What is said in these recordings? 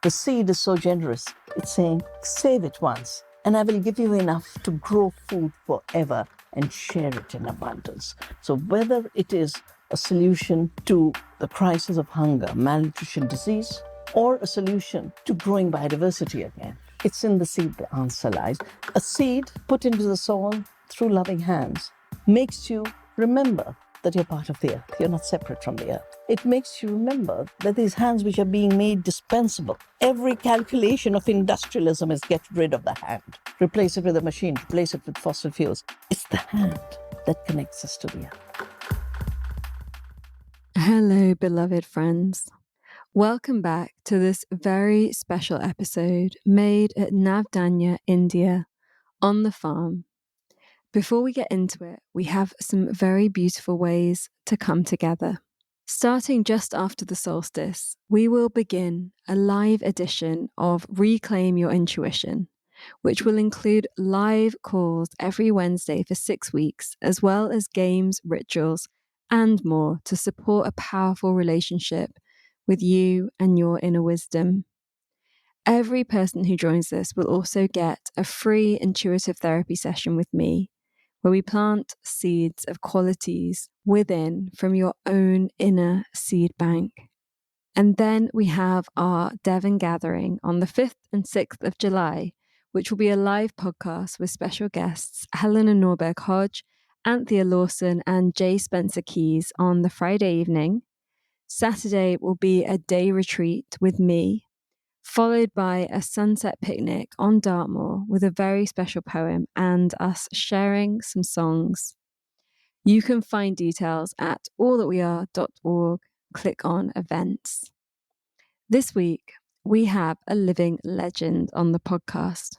The seed is so generous. It's saying, save it once, and I will give you enough to grow food forever and share it in abundance. So whether it is a solution to the crisis of hunger, malnutrition, disease, or a solution to growing biodiversity again, it's in the seed the answer lies. A seed put into the soil through loving hands makes you remember that you're part of the earth. You're not separate from the earth. It makes you remember that these hands which are being made dispensable, every calculation of industrialism is get rid of the hand. Replace it with a machine, replace it with fossil fuels. It's the hand that connects us to the earth. Hello, beloved friends. Welcome back to this very special episode made at Navdanya, India, on the farm. Before we get into it, we have some very beautiful ways to come together. Starting just after the solstice, we will begin a live edition of Reclaim Your Intuition, which will include live calls every Wednesday for 6 weeks, as well as games, rituals, and more to support a powerful relationship with you and your inner wisdom. Every person who joins this will also get a free intuitive therapy session with me, where we plant seeds of qualities within from your own inner seed bank. And then we have our Devon gathering on the 5th and 6th of July, which will be a live podcast with special guests Helena Norberg-Hodge, Anthea Lawson, and Jay Spencer Keys on the Friday evening. Saturday will be a day retreat with me, followed by a sunset picnic on Dartmoor with a very special poem and us sharing some songs. You can find details at allthatweare.org. Click on events. This week, we have a living legend on the podcast.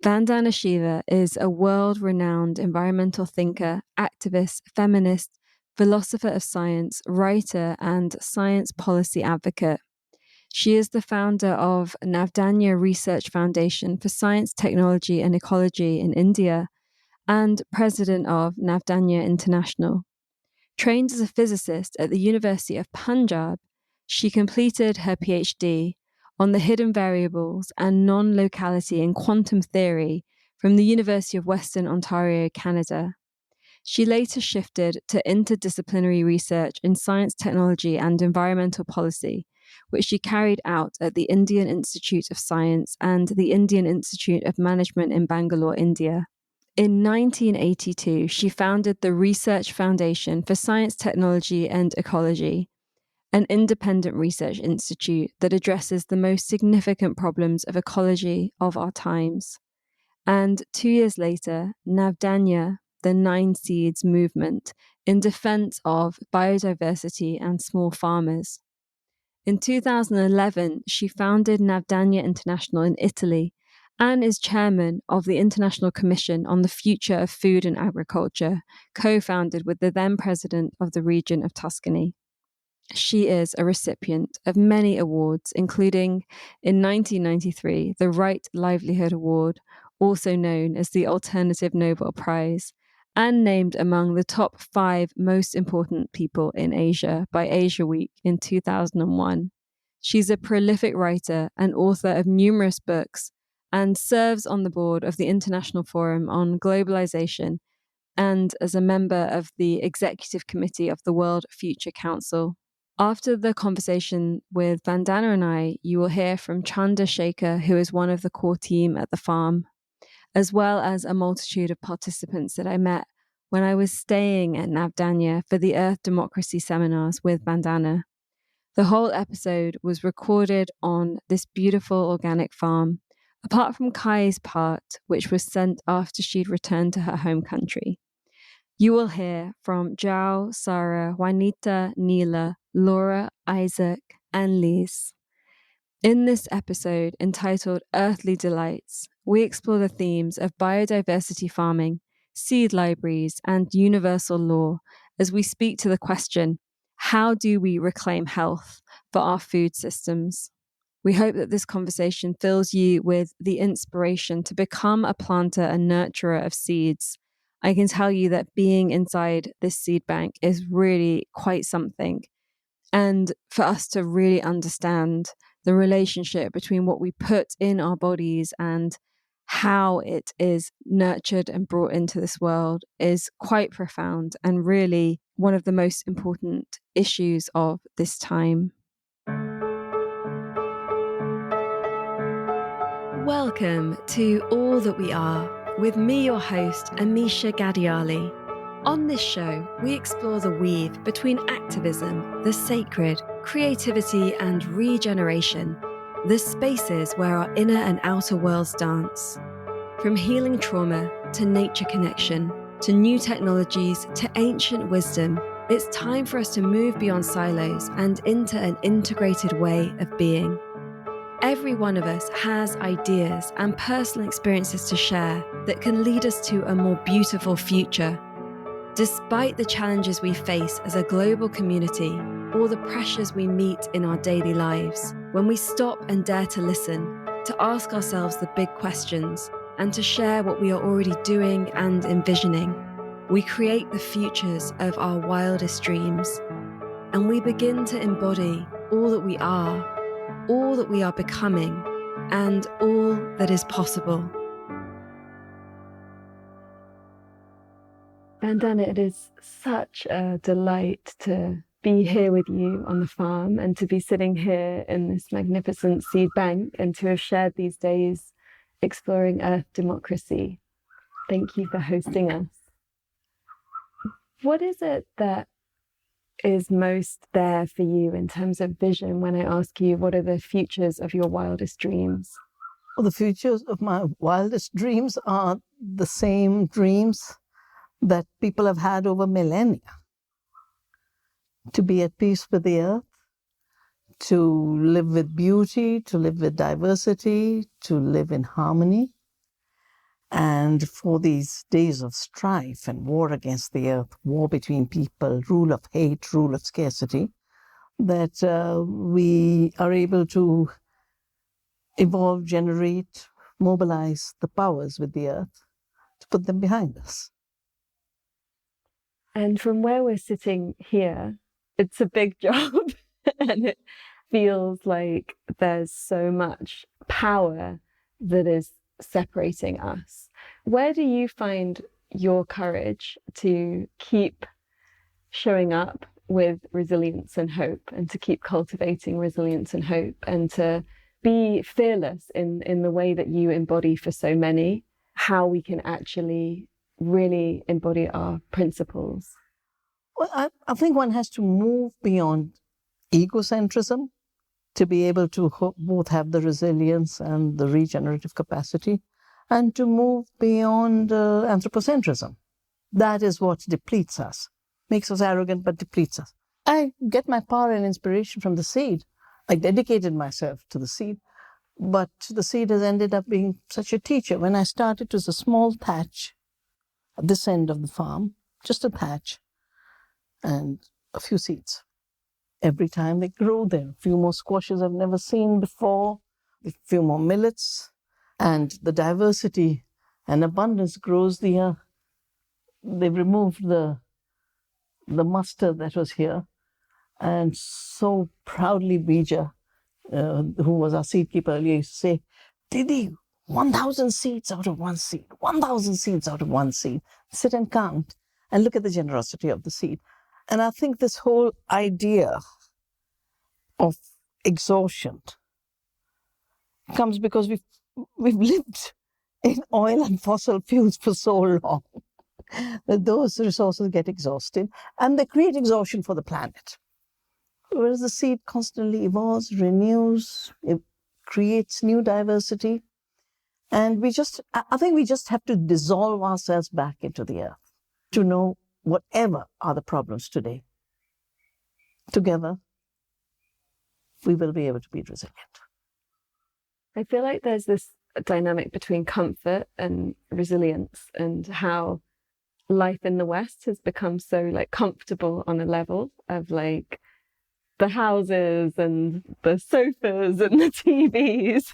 Vandana Shiva is a world-renowned environmental thinker, activist, feminist, philosopher of science, writer, and science policy advocate. She is the founder of Navdanya Research Foundation for Science, Technology and Ecology in India and President of Navdanya International. Trained as a physicist at the University of Punjab, she completed her PhD on the hidden variables and non-locality in quantum theory from the University of Western Ontario, Canada. She later shifted to interdisciplinary research in science, technology, and environmental policy, which she carried out at the Indian Institute of Science and the Indian Institute of Management in Bangalore, India. In 1982, she founded the Research Foundation for Science, Technology and Ecology, an independent research institute that addresses the most significant problems of ecology of our times. And 2 years later, Navdanya, the Nine Seeds movement, in defense of biodiversity and small farmers. In 2011, she founded Navdanya International in Italy and is chairman of the International Commission on the Future of Food and Agriculture, co-founded with the then president of the region of Tuscany. She is a recipient of many awards, including in 1993, the Right Livelihood Award, also known as the Alternative Nobel Prize, and named among the top 5 most important people in Asia by AsiaWeek in 2001. She's a prolific writer and author of numerous books and serves on the board of the International Forum on Globalisation and as a member of the Executive Committee of the World Future Council. After the conversation with Vandana and I, you will hear from Chanda Shekhar, who is one of the core team at the farm, as well as a multitude of participants that I met when I was staying at Navdanya for the Earth Democracy seminars with Vandana. The whole episode was recorded on this beautiful organic farm, apart from Kai's part, which was sent after she'd returned to her home country. You will hear from Jao, Sarah, Juanita, Neela, Laura, Isaac, and Lise. In this episode, entitled Earthly Delights, we explore the themes of biodiversity farming, seed libraries, and universal law as we speak to the question, how do we reclaim health for our food systems? We hope that this conversation fills you with the inspiration to become a planter and nurturer of seeds. I can tell you that being inside this seed bank is really quite something. And for us to really understand the relationship between what we put in our bodies and how it is nurtured and brought into this world is quite profound and really one of the most important issues of this time. Welcome to All That We Are with me, your host, Amisha Gadiali. On this show, we explore the weave between activism, the sacred, creativity, and regeneration, the spaces where our inner and outer worlds dance. From healing trauma to nature connection, to new technologies to ancient wisdom, it's time for us to move beyond silos and into an integrated way of being. Every one of us has ideas and personal experiences to share that can lead us to a more beautiful future. Despite the challenges we face as a global community or the pressures we meet in our daily lives, when we stop and dare to listen, to ask ourselves the big questions, and to share what we are already doing and envisioning, we create the futures of our wildest dreams. And we begin to embody all that we are becoming, and all that is possible. Vandana, it is such a delight to be here with you on the farm and to be sitting here in this magnificent seed bank and to have shared these days exploring Earth democracy. Thank you for hosting us. What is it that is most there for you in terms of vision when I ask you what are the futures of your wildest dreams? Well, the futures of my wildest dreams are the same dreams that people have had over millennia. To be at peace with the earth, to live with beauty, to live with diversity, to live in harmony. And for these days of strife and war against the earth, war between people, rule of hate, rule of scarcity, that we are able to evolve, generate, mobilize the powers with the earth to put them behind us. And from where we're sitting here, it's a big job and it feels like there's so much power that is separating us. Where do you find your courage to keep showing up with resilience and hope and to keep cultivating resilience and hope and to be fearless in the way that you embody for so many, how we can actually really embody our principles? Well, I think one has to move beyond egocentrism to be able to both have the resilience and the regenerative capacity, and to move beyond anthropocentrism. That is what depletes us, makes us arrogant, but depletes us. I get my power and inspiration from the seed. I dedicated myself to the seed, but the seed has ended up being such a teacher. When I started, it was a small patch at this end of the farm, just a patch, and a few seeds. Every time they grow, there are a few more squashes I've never seen before, a few more millets, and the diversity and abundance grows. They've removed the mustard that was here, and so proudly Bija, who was our seed keeper earlier, used to say, Didi, 1,000 seeds out of one seed, 1,000 seeds out of one seed. Sit and count and look at the generosity of the seed. And I think this whole idea of exhaustion comes because we've lived in oil and fossil fuels for so long that those resources get exhausted and they create exhaustion for the planet. Whereas the seed constantly evolves, renews, it creates new diversity. And I think we just have to dissolve ourselves back into the earth to know whatever are the problems today. Together, we will be able to be resilient. I feel like there's this dynamic between comfort and resilience and how life in the West has become so like comfortable on a level of like the houses and the sofas and the TVs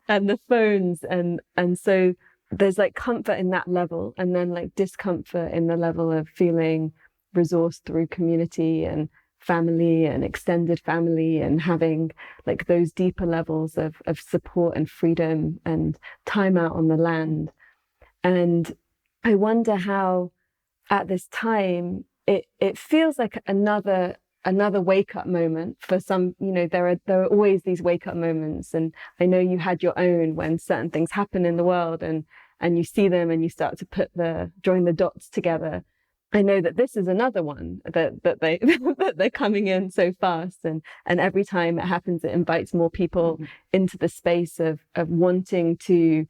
and the phones and so there's like comfort in that level and then like discomfort in the level of feeling resourced through community and family and extended family and having like those deeper levels of support and freedom and time out on the land. And I wonder how at this time it feels like another wake-up moment for some. There are always these wake-up moments, and I know you had your own when certain things happen in the world and you see them and you start to join the dots together. I know that this is another one that they that they're coming in so fast, and every time it happens, it invites more people into the space of wanting to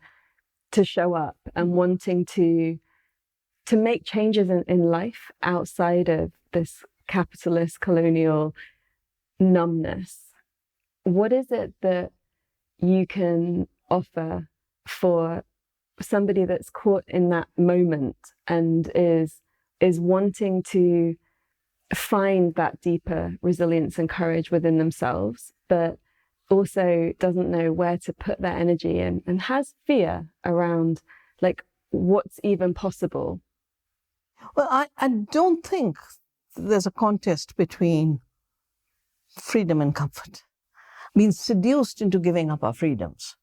show up and wanting to make changes in life outside of this capitalist colonial numbness. What is it that you can offer for somebody that's caught in that moment and is wanting to find that deeper resilience and courage within themselves, but also doesn't know where to put their energy and has fear around like what's even possible? Well, I don't think there's a contest between freedom and comfort. Being seduced into giving up our freedoms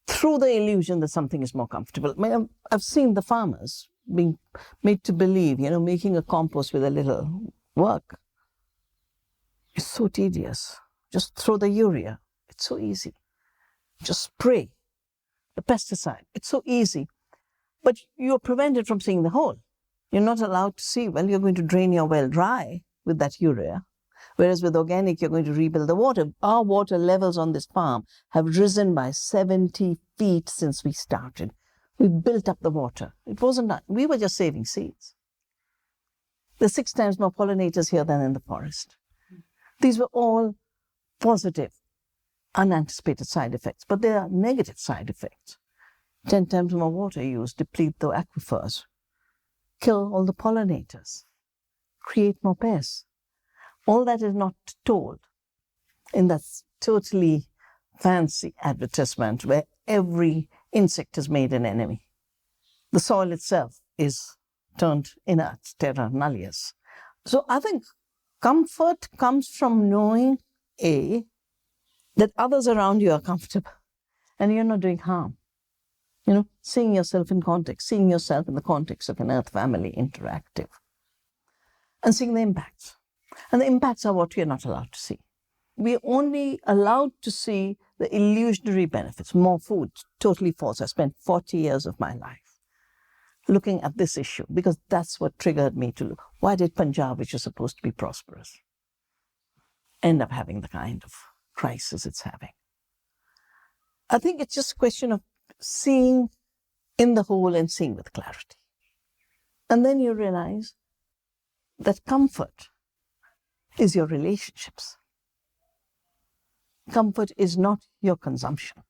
through the illusion that something is more comfortable. I mean, I've seen the farmers being made to believe, making a compost with a little work is so tedious. Just throw the urea. It's so easy. Just spray the pesticide. It's so easy. But you're prevented from seeing the whole. You're not allowed to see, well, you're going to drain your well dry with that urea. Whereas with organic, you're going to rebuild the water. Our water levels on this farm have risen by 70 feet since we started. We built up the water. It wasn't, we were just saving seeds. There's 6 times more pollinators here than in the forest. These were all positive, unanticipated side effects, but there are negative side effects. 10 times more water used, deplete the aquifers, kill all the pollinators, create more pests. All that is not told in that totally fancy advertisement where every insect is made an enemy. The soil itself is turned inert, terra nullius. So I think comfort comes from knowing, that others around you are comfortable and you're not doing harm. Seeing yourself in context, seeing yourself in the context of an Earth family interactive, and seeing the impacts. And the impacts are what we are not allowed to see. We're only allowed to see the illusionary benefits. More food, totally false. I spent 40 years of my life looking at this issue because that's what triggered me to look. Why did Punjab, which is supposed to be prosperous, end up having the kind of crisis it's having? I think it's just a question of seeing in the whole and seeing with clarity. And then you realize that comfort is your relationships. Comfort is not your consumption.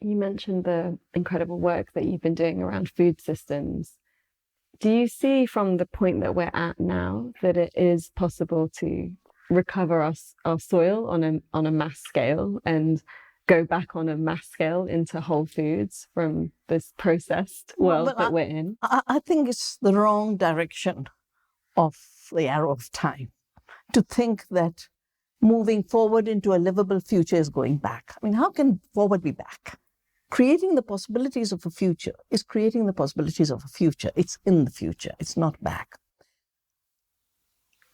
You mentioned the incredible work that you've been doing around food systems. Do you see from the point that we're at now that it is possible to recover our soil on a mass scale and go back on a mass scale into whole foods from this processed world that we're in? I think it's the wrong direction of the arrow of time to think that moving forward into a livable future is going back. I mean, how can forward be back? Creating the possibilities of a future is creating the possibilities of a future. It's in the future. It's not back.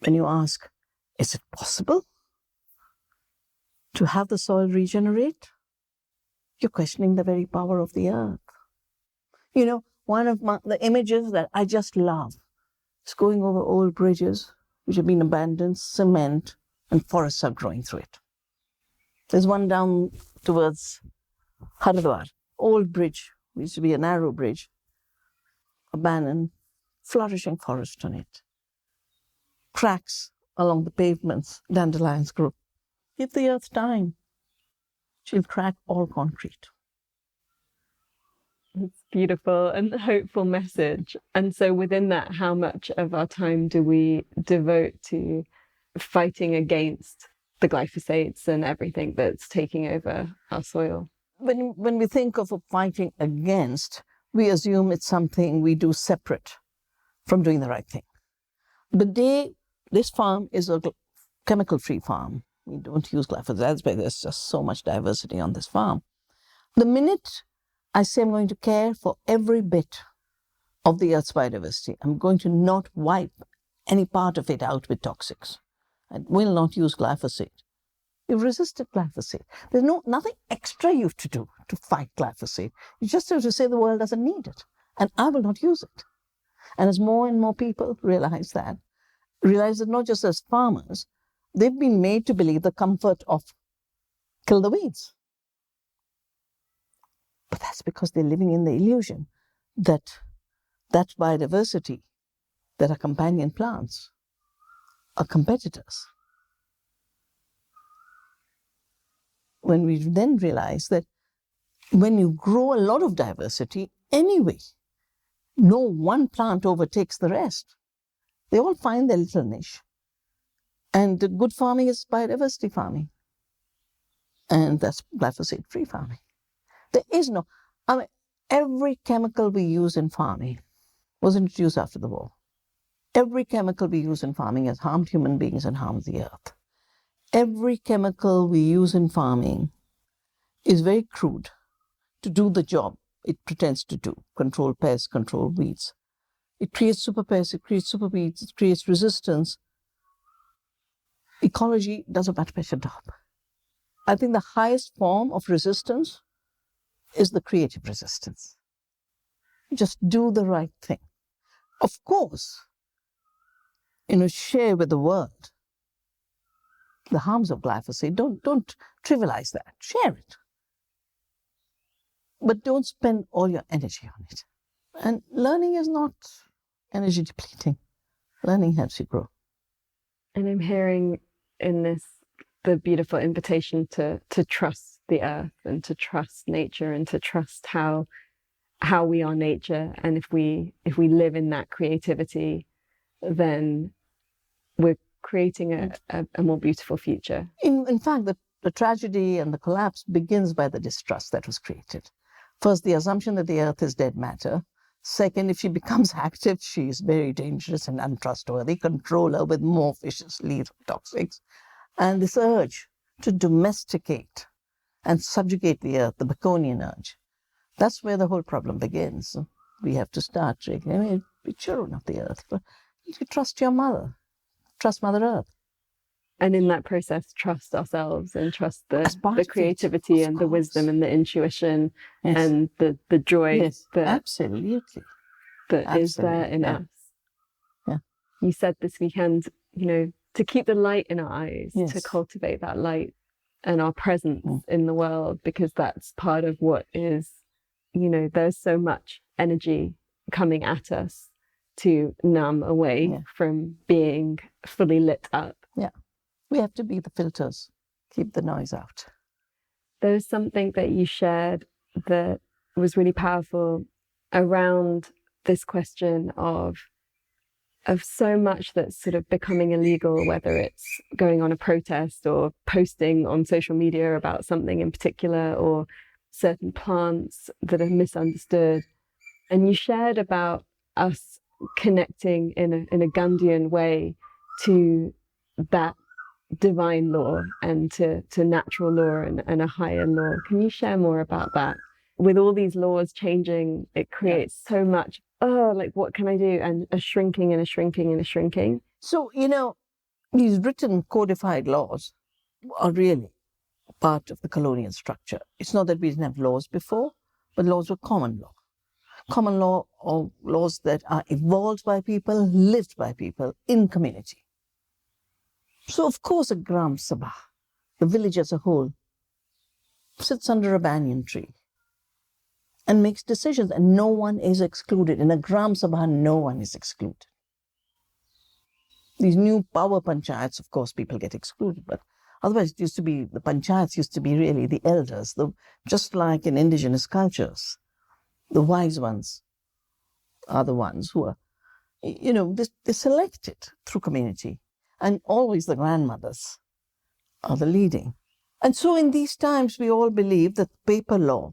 When you ask, is it possible to have the soil regenerate? You're questioning the very power of the earth. One of the images that I just love is going over old bridges which have been abandoned, cement, and forests are growing through it. There's one down towards Haridwar, old bridge, used to be a narrow bridge, abandoned, flourishing forest on it. Cracks along the pavements, dandelions grow. Give the earth time, she'll crack all concrete. It's beautiful and a hopeful message. And so within that, how much of our time do we devote to fighting against the glyphosates and everything that's taking over our soil? When we think of fighting against, we assume it's something we do separate from doing the right thing. The day this farm is a chemical-free farm. We don't use glyphosate, but there's just so much diversity on this farm. The minute I say I'm going to care for every bit of the Earth's biodiversity, I'm going to not wipe any part of it out with toxics. I will not use glyphosate. You've resisted glyphosate. There's nothing extra you have to do to fight glyphosate. You just have to say the world doesn't need it, and I will not use it. And as more and more people realize that not just as farmers, they've been made to believe the comfort of kill the weeds. But that's because they're living in the illusion that that biodiversity, that are companion plants, are competitors. When we then realize that when you grow a lot of diversity anyway, no one plant overtakes the rest. They all find their little niche. And good farming is biodiversity farming. And that's glyphosate-free farming. There is no, every chemical we use in farming was introduced after the war. Every chemical we use in farming has harmed human beings and harmed the earth. Every chemical we use in farming is very crude to do the job it pretends to do: control pests, control weeds. It creates super pests, it creates super weeds, it creates resistance. Ecology does a much better job. I think the highest form of resistance is the creative resistance. Just do the right thing. Of course, share with the world the harms of glyphosate. Don't trivialize that. Share it. But don't spend all your energy on it. And learning is not energy depleting. Learning helps you grow. And I'm hearing in this the beautiful invitation to trust the earth and to trust nature and to trust how we are nature. And if we live in that creativity, then we're creating a more beautiful future. In fact, the tragedy and the collapse begins by the distrust that was created. First, the assumption that the earth is dead matter. Second, if she becomes active, she is very dangerous and untrustworthy. Control her with more vicious lethal toxics. And this urge to domesticate and subjugate the earth, the Baconian urge, that's where the whole problem begins. We have to start be children of the earth. But you trust your mother. Trust Mother Earth. And in that process, trust ourselves and trust the creativity and the wisdom and the intuition and the joy absolutely. that is there in us. Yeah. You said this weekend, to keep the light in our eyes, to cultivate that light and our presence in the world, because that's part of what is, there's so much energy coming at us to numb away from being fully lit up. Yeah. We have to be the filters, keep the noise out. There's something that you shared that was really powerful around this question of so much that's sort of becoming illegal, whether it's going on a protest or posting on social media about something in particular, or certain plants that are misunderstood. And you shared about us connecting in a Gandhian way to that divine law and to natural law and a higher law. Can you share more about that? With all these laws changing, it creates so much, what can I do? And a shrinking and a shrinking and a shrinking. So, these written codified laws are really part of the colonial structure. It's not that we didn't have laws before, but laws were common law. Common law or laws that are evolved by people, lived by people in community. So, of course, a Gram Sabha, the village as a whole, sits under a banyan tree and makes decisions, and no one is excluded. In a Gram Sabha, no one is excluded. These new power panchayats, of course, people get excluded, but otherwise it used to be, the panchayats used to be really the elders, just like in indigenous cultures. The wise ones are the ones who are, they're selected through community. And always the grandmothers are the leading. And so in these times, we all believe that paper law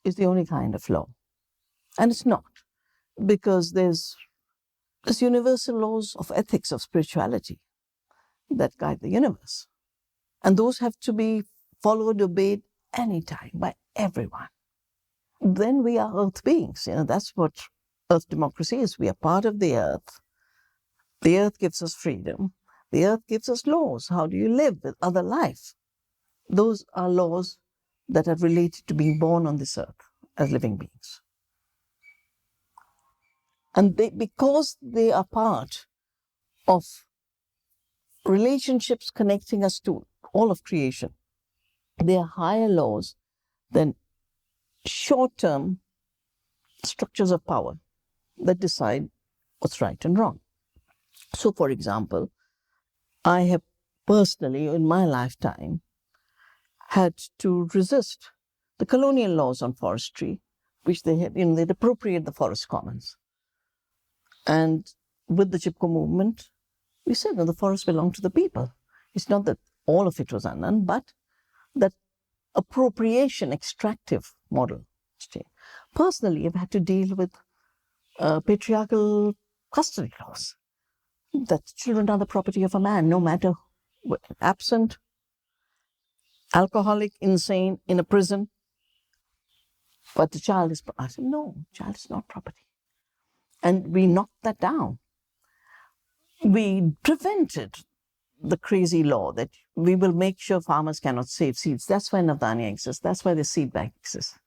is the only kind of law. And it's not, because there's There's universal laws of ethics, of spirituality that guide the universe. And those have to be followed, obeyed anytime by everyone. Then we are earth beings. That's what earth democracy is. We are part of the earth. The earth gives us freedom. The earth gives us laws. How do you live with other life? Those are laws that are related to being born on this earth as living beings. And because they are part of relationships connecting us to all of creation, they are higher laws than short-term structures of power that decide what's right and wrong. So, for example, I have personally, in my lifetime, had to resist the colonial laws on forestry, which they'd appropriate the forest commons. And with the Chipko movement, we said, no, the forests belong to the people. It's not that all of it was undone, but that appropriation, extractive model. Personally, I've had to deal with patriarchal custody laws, that children are the property of a man, no matter absent, alcoholic, insane, in a prison, but the child is. I said, no, child is not property. And we knocked that down. We prevented the crazy law that we will make sure farmers cannot save seeds. That's why Navdanya exists. That's why the seed bank exists.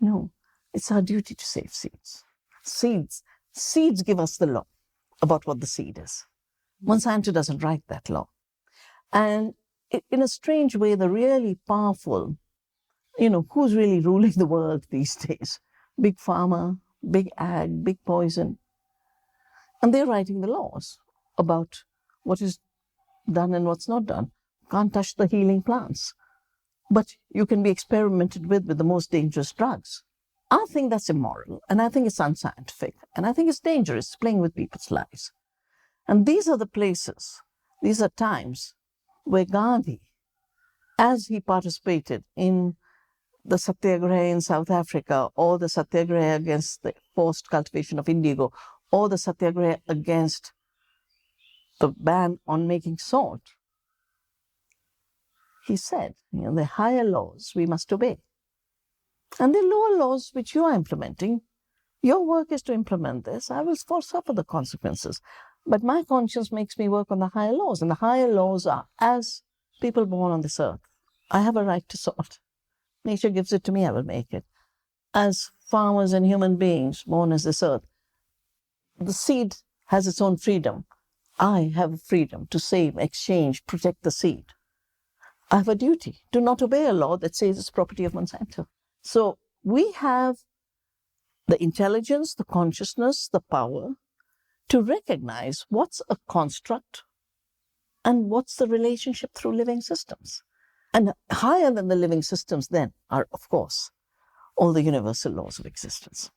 No, it's our duty to save seeds. Seeds give us the law about what the seed is. Monsanto doesn't write that law. And in a strange way, the really powerful, who's really ruling the world these days? Big pharma, big ag, big poison. And they're writing the laws about what is done and what's not done. Can't touch the healing plants. But you can be experimented with the most dangerous drugs. I think that's immoral, and I think it's unscientific, and I think it's dangerous, playing with people's lives. And these are the places, these are times where Gandhi, as he participated in the Satyagraha in South Africa, or the Satyagraha against the forced cultivation of indigo, or the Satyagraha against the ban on making salt, he said, the higher laws we must obey. And the lower laws which you are implementing, your work is to implement this. I will suffer the consequences. But my conscience makes me work on the higher laws. And the higher laws are, as people born on this earth, I have a right to salt. Nature gives it to me, I will make it. As farmers and human beings born as this earth, the seed has its own freedom. I have a freedom to save, exchange, protect the seed. I have a duty to not obey a law that says it's property of Monsanto. So we have the intelligence, the consciousness, the power to recognize what's a construct and what's the relationship through living systems. And higher than the living systems then are, of course, all the universal laws of existence.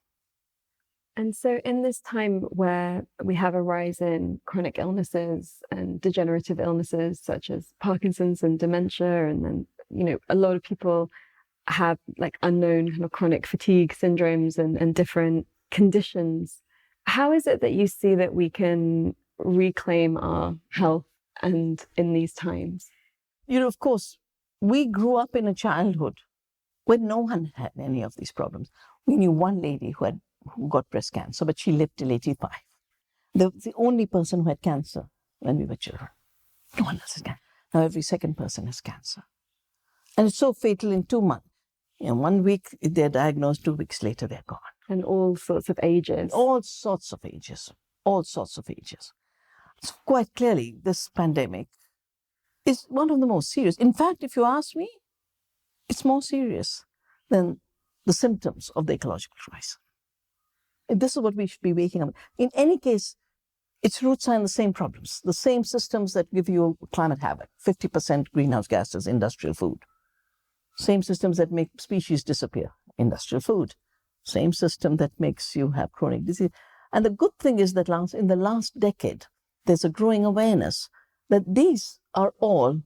And so in this time where we have a rise in chronic illnesses and degenerative illnesses such as Parkinson's and dementia, and then, a lot of people have like unknown kind of chronic fatigue syndromes and different conditions. How is it that you see that we can reclaim our health and in these times? Of course, we grew up in a childhood when no one had any of these problems. We knew one lady who got breast cancer, but she lived till 85. The only person who had cancer when we were children. No one else has cancer. Now every second person has cancer. And it's so fatal in 2 months. 1 week they're diagnosed, 2 weeks later they're gone. And all sorts of ages. All sorts of ages. All sorts of ages. So quite clearly, this pandemic is one of the most serious. In fact, if you ask me, it's more serious than the symptoms of the ecological crisis. This is what we should be waking up. In any case, its roots are in the same problems, the same systems that give you climate havoc, 50% greenhouse gases, industrial food. Same systems that make species disappear, industrial food. Same system that makes you have chronic disease. And the good thing is that in the last decade, there's a growing awareness that these are all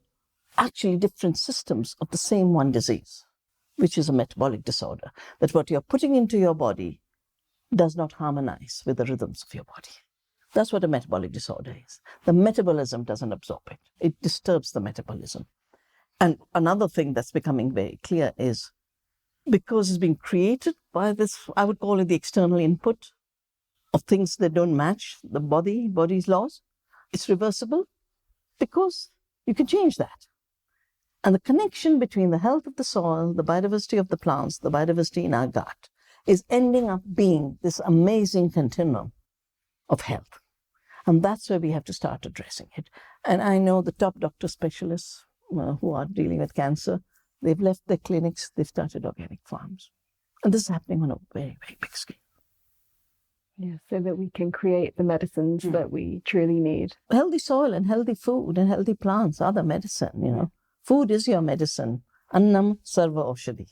actually different systems of the same one disease, which is a metabolic disorder, that what you're putting into your body does not harmonize with the rhythms of your body. That's what a metabolic disorder is. The metabolism doesn't absorb it. It disturbs the metabolism. And another thing that's becoming very clear is because it's been created by this, I would call it the external input of things that don't match the body's laws, it's reversible because you can change that. And the connection between the health of the soil, the biodiversity of the plants, the biodiversity in our gut is ending up being this amazing continuum of health. And that's where we have to start addressing it. And I know the top doctor specialists who are dealing with cancer, they've left their clinics, they've started organic farms. And this is happening on a very, very big scale. Yeah, so that we can create the medicines that we truly need. Healthy soil and healthy food and healthy plants are the medicine, you know. Food is your medicine. Annam sarva aushadhi.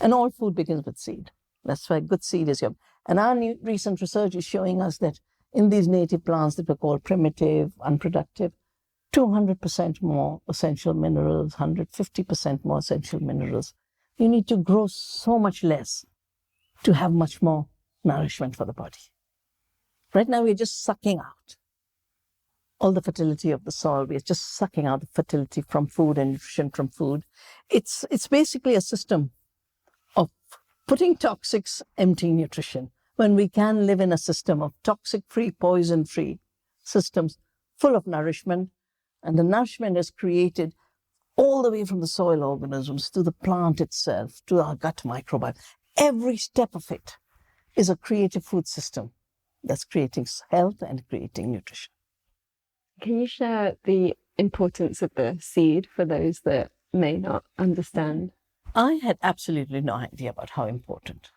And all food begins with seed. That's why good seed is your... And our new recent research is showing us that in these native plants that were called primitive, unproductive, 200% more essential minerals, 150% more essential minerals. You need to grow so much less to have much more nourishment for the body. Right now, we're just sucking out all the fertility of the soil. We're just sucking out the fertility from food and nutrition from food. It's basically a system of putting toxics, emptying nutrition, when we can live in a system of toxic-free, poison-free systems full of nourishment. And the nourishment is created all the way from the soil organisms to the plant itself, to our gut microbiome. Every step of it is a creative food system that's creating health and creating nutrition. Can you share the importance of the seed for those that may not understand? I had absolutely no idea about how important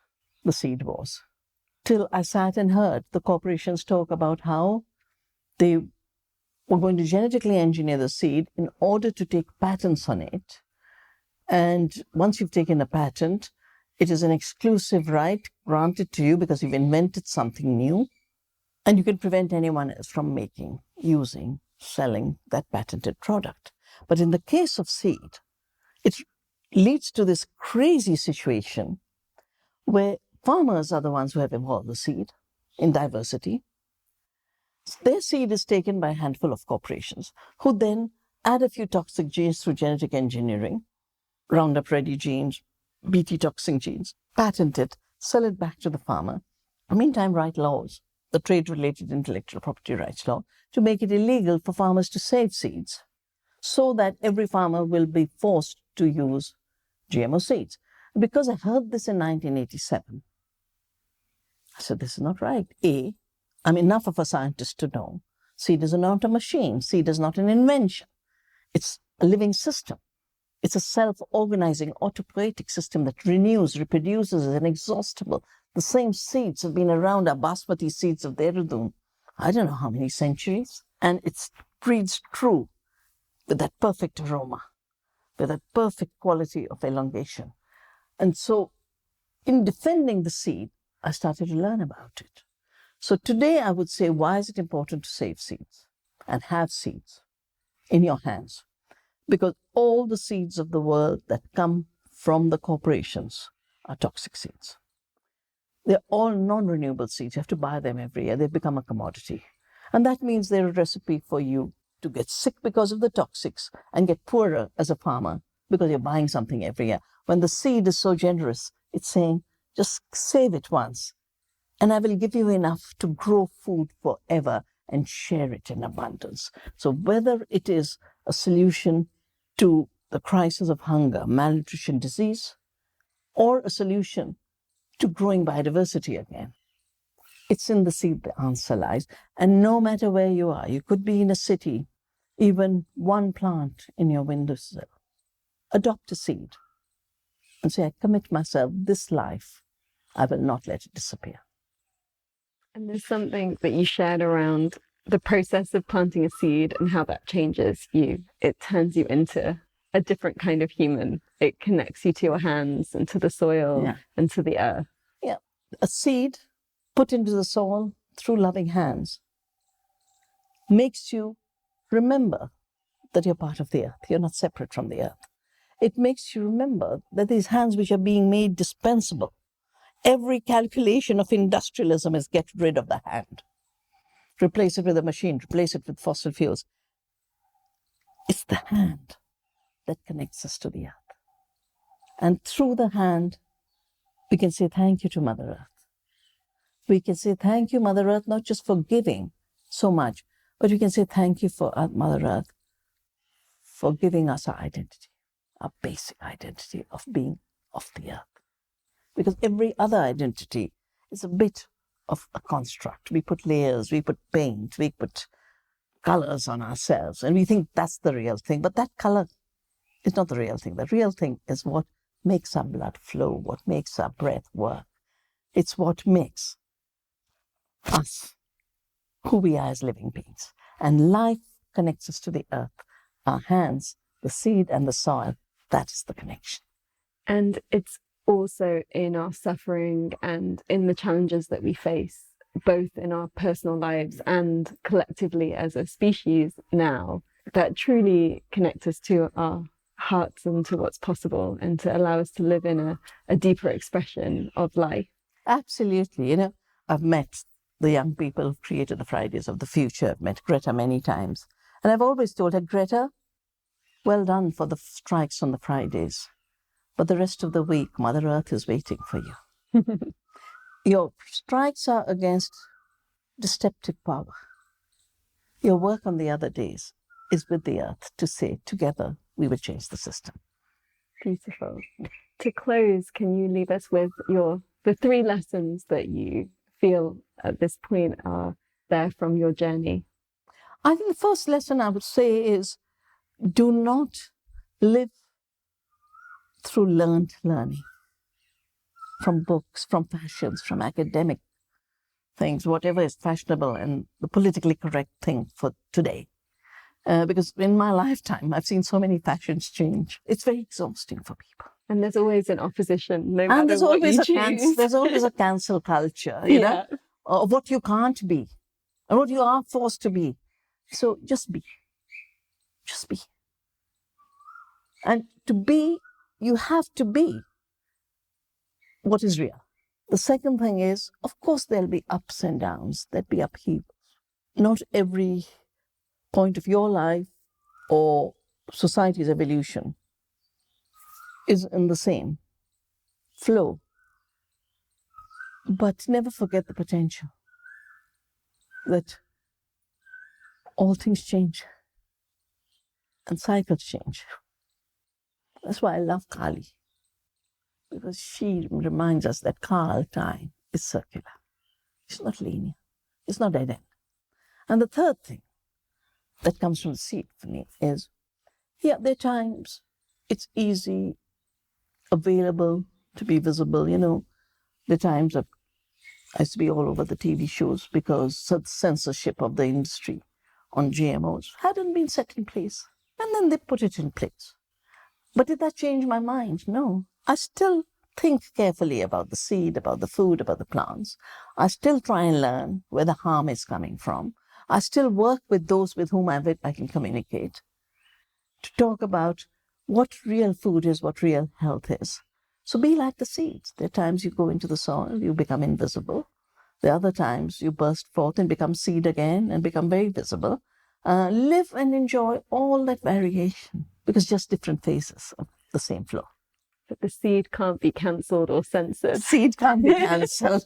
the seed was till I sat and heard the corporations talk about how they were going to genetically engineer the seed in order to take patents on it. And once you've taken a patent, it is an exclusive right granted to you because you've invented something new, and you can prevent anyone else from making, using, selling that patented product. But in the case of seed, it leads to this crazy situation where farmers are the ones who have evolved the seed in diversity. Their seed is taken by a handful of corporations who then add a few toxic genes through genetic engineering, Roundup Ready genes, Bt toxic genes, patent it, sell it back to the farmer. In the meantime, write laws, the trade-related intellectual property rights law, to make it illegal for farmers to save seeds so that every farmer will be forced to use GMO seeds. Because I heard this in 1987, I said, this is not right. I'm enough of a scientist to know seed is not a machine. Seed is not an invention. It's a living system. It's a self-organizing autopoietic system that renews, reproduces, is inexhaustible. The same seeds have been around, our basmati seeds of Dehradun, I don't know how many centuries. And it breeds true with that perfect aroma, with that perfect quality of elongation. And so in defending the seed, I started to learn about it. So today I would say, why is it important to save seeds and have seeds in your hands? Because all the seeds of the world that come from the corporations are toxic seeds. They're all non-renewable seeds. You have to buy them every year. They've become a commodity. And that means they're a recipe for you to get sick because of the toxics and get poorer as a farmer because you're buying something every year. When the seed is so generous, it's saying, just save it once, and I will give you enough to grow food forever and share it in abundance. So whether it is a solution to the crisis of hunger, malnutrition, disease, or a solution to growing biodiversity again, it's in the seed the answer lies. And no matter where you are, you could be in a city, even one plant in your windowsill. Adopt a seed and say, I commit myself this life, I will not let it disappear. And there's something that you shared around the process of planting a seed and how that changes you. It turns you into a different kind of human. It connects you to your hands and to the soil and to the earth. Yeah, a seed put into the soil through loving hands makes you remember that you're part of the earth. You're not separate from the earth. It makes you remember that these hands which are being made dispensable, every calculation of industrialism is get rid of the hand. replace it with a machine, replace it with fossil fuels. It's the hand that connects us to the earth. And through the hand, we can say thank you to Mother Earth. We can say thank you, Mother Earth, not just for giving so much, but we can say thank you for Mother Earth for giving us our identity, our basic identity of being of the earth. Because every other identity is a bit of a construct. We put layers, we put paint, we put colors on ourselves, and we think that's the real thing. But that color is not the real thing. The real thing is what makes our blood flow, what makes our breath work. It's what makes us who we are as living beings. And life connects us to the earth. Our hands, the seed and the soil, that is the connection. And it's also in our suffering and in the challenges that we face, both in our personal lives and collectively as a species now, that truly connect us to our hearts and to what's possible, and to allow us to live in a deeper expression of life. Absolutely. You know, I've met the young people who created the Fridays of the Future. I've met Greta many times. And I've always told her, Greta, well done for the strikes on the Fridays. But the rest of the week, Mother Earth is waiting for you. Your strikes are against deceptive power. Your work on the other days is with the earth to say, together, we will change the system. Beautiful. To close, can you leave us with the 3 lessons that you feel at this point are there from your journey? I think the first lesson I would say is, do not live through learned learning from books, from fashions, from academic things, whatever is fashionable and the politically correct thing for today. Because in my lifetime, I've seen so many fashions change. It's very exhausting for people. And there's always an opposition, no and matter there's what always you a choose. there's always a cancel culture, you know, of what you can't be and what you are forced to be. So just be. Just be. And to be, you have to be what is real. The second thing is, of course, there'll be ups and downs, there'll be upheavals. Not every point of your life or society's evolution is in the same flow. But never forget the potential that all things change and cycles change. That's why I love Kali, because she reminds us that time is circular. It's not linear. It's not dead end. And the third thing that comes from the seed for me is, yeah, there are times it's easy, available to be visible. You know, there are times I used to be all over the TV shows because the censorship of the industry on GMOs hadn't been set in place. And then they put it in place. But did that change my mind? No. I still think carefully about the seed, about the food, about the plants. I still try and learn where the harm is coming from. I still work with those with whom I can communicate to talk about what real food is, what real health is. So be like the seeds. There are times you go into the soil, you become invisible. There are other times you burst forth and become seed again and become very visible. Live and enjoy all that variation, because just different phases of the same flow. But the seed can't be cancelled or censored. Seed can't be cancelled.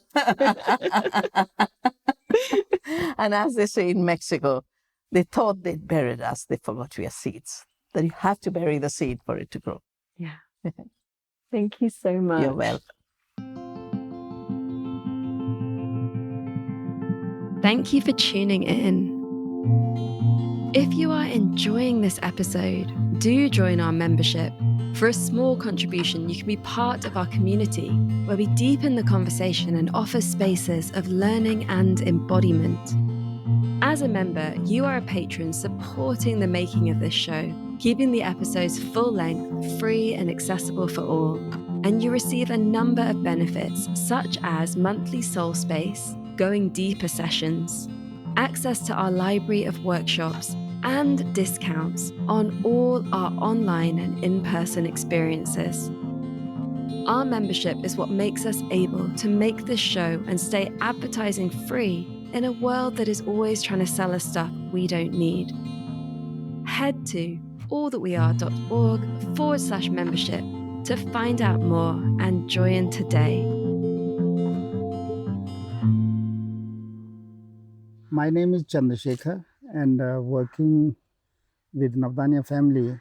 And as they say in Mexico, they thought they'd buried us. They forgot we are seeds. That you have to bury the seed for it to grow. Yeah. Thank you so much. You're welcome. Thank you for tuning in. If you are enjoying this episode, do join our membership. For a small contribution, you can be part of our community, where we deepen the conversation and offer spaces of learning and embodiment. As a member, you are a patron supporting the making of this show, keeping the episodes full length, free and accessible for all. And you receive a number of benefits, such as monthly soul space, going deeper sessions, access to our library of workshops, and discounts on all our online and in-person experiences. Our membership is what makes us able to make this show and stay advertising free in a world that is always trying to sell us stuff we don't need. Head to allthatweare.org/membership to find out more and join today. My name is Chandrasekhar and working with Navdanya family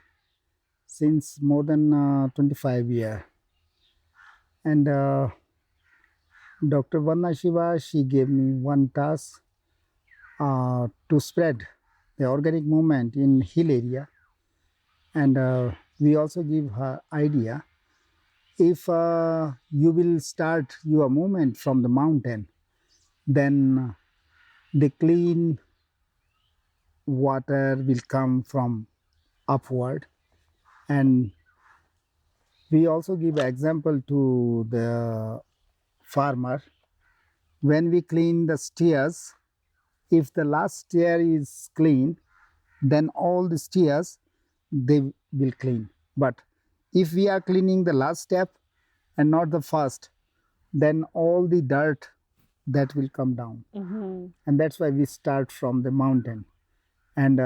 since more than 25 years. And Dr. Vandana Shiva, she gave me one task to spread the organic movement in hill area. And we also give her idea, if you will start your movement from the mountain, then the clean water will come from upward. And we also give example to the farmer. When we clean the steers, if the last steer is clean, then all the steers, they will clean. But if we are cleaning the last step and not the first, then all the dirt that will come down. And that's why we start from the mountain. And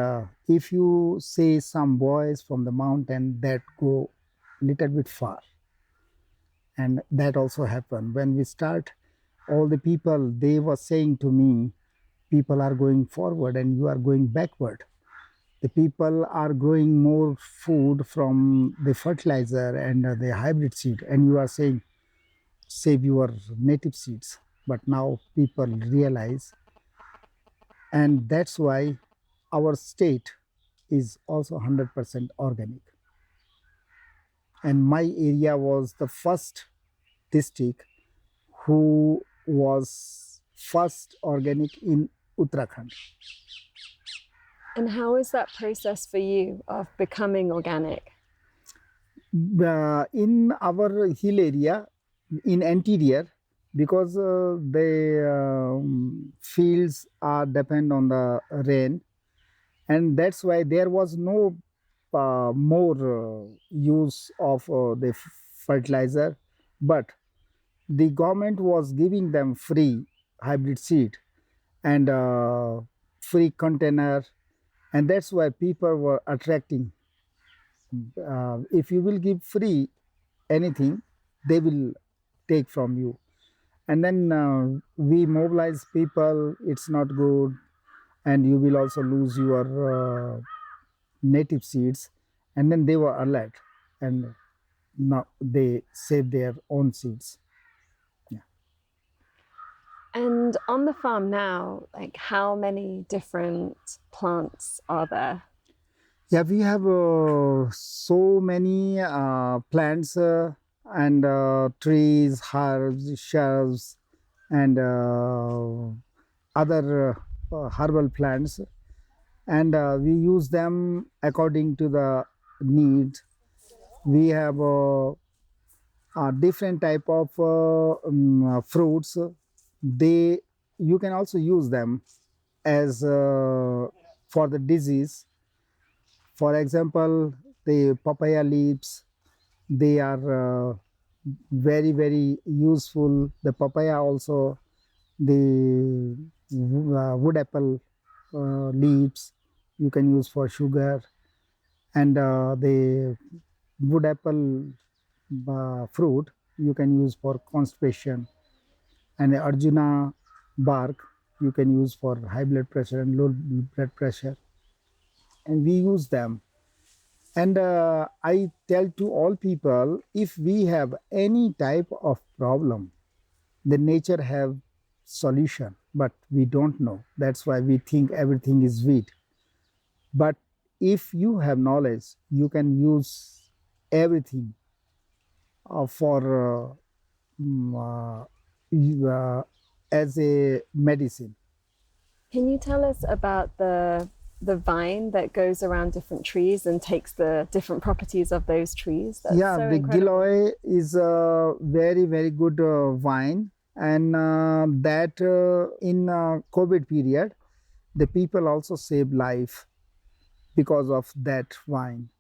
if you say some boys from the mountain that go little bit far, and that also happened when we start, all the people, they were saying to me, people are going forward and you are going backward. The people are growing more food from the fertilizer and the hybrid seed, and you are saying save your native seeds. But now people realize, and that's why our state is also 100% organic. And my area was the first district who was first organic in Uttarakhand. And how is that process for you of becoming organic? In our hill area, in interior, because the fields are depend on the rain, and that's why there was no more use of the fertilizer, but the government was giving them free hybrid seed and free container, and that's why people were attracting. If you will give free anything, they will take from you. And then we mobilize people, it's not good, and you will also lose your native seeds. And then they were alert, and now they save their own seeds. And on the farm now, like how many different plants are there? Yeah, we have so many plants and trees, herbs, shrubs, and other herbal plants. And we use them according to the needs. We have different type of fruits. You can also use them as for the disease. For example, the papaya leaves, they are very, very useful. The papaya also, the wood apple leaves, you can use for sugar. And the wood apple fruit, you can use for constipation. And the Arjuna bark, you can use for high blood pressure and low blood pressure. And we use them. And I tell to all people, if we have any type of problem, the nature have solution, but we don't know. That's why we think everything is weed. But if you have knowledge, you can use everything for as a medicine. Can you tell us about the vine that goes around different trees and takes the different properties of those trees? That's the incredible. Giloy is a very, very good vine, and that in COVID period, the people also saved life because of that vine.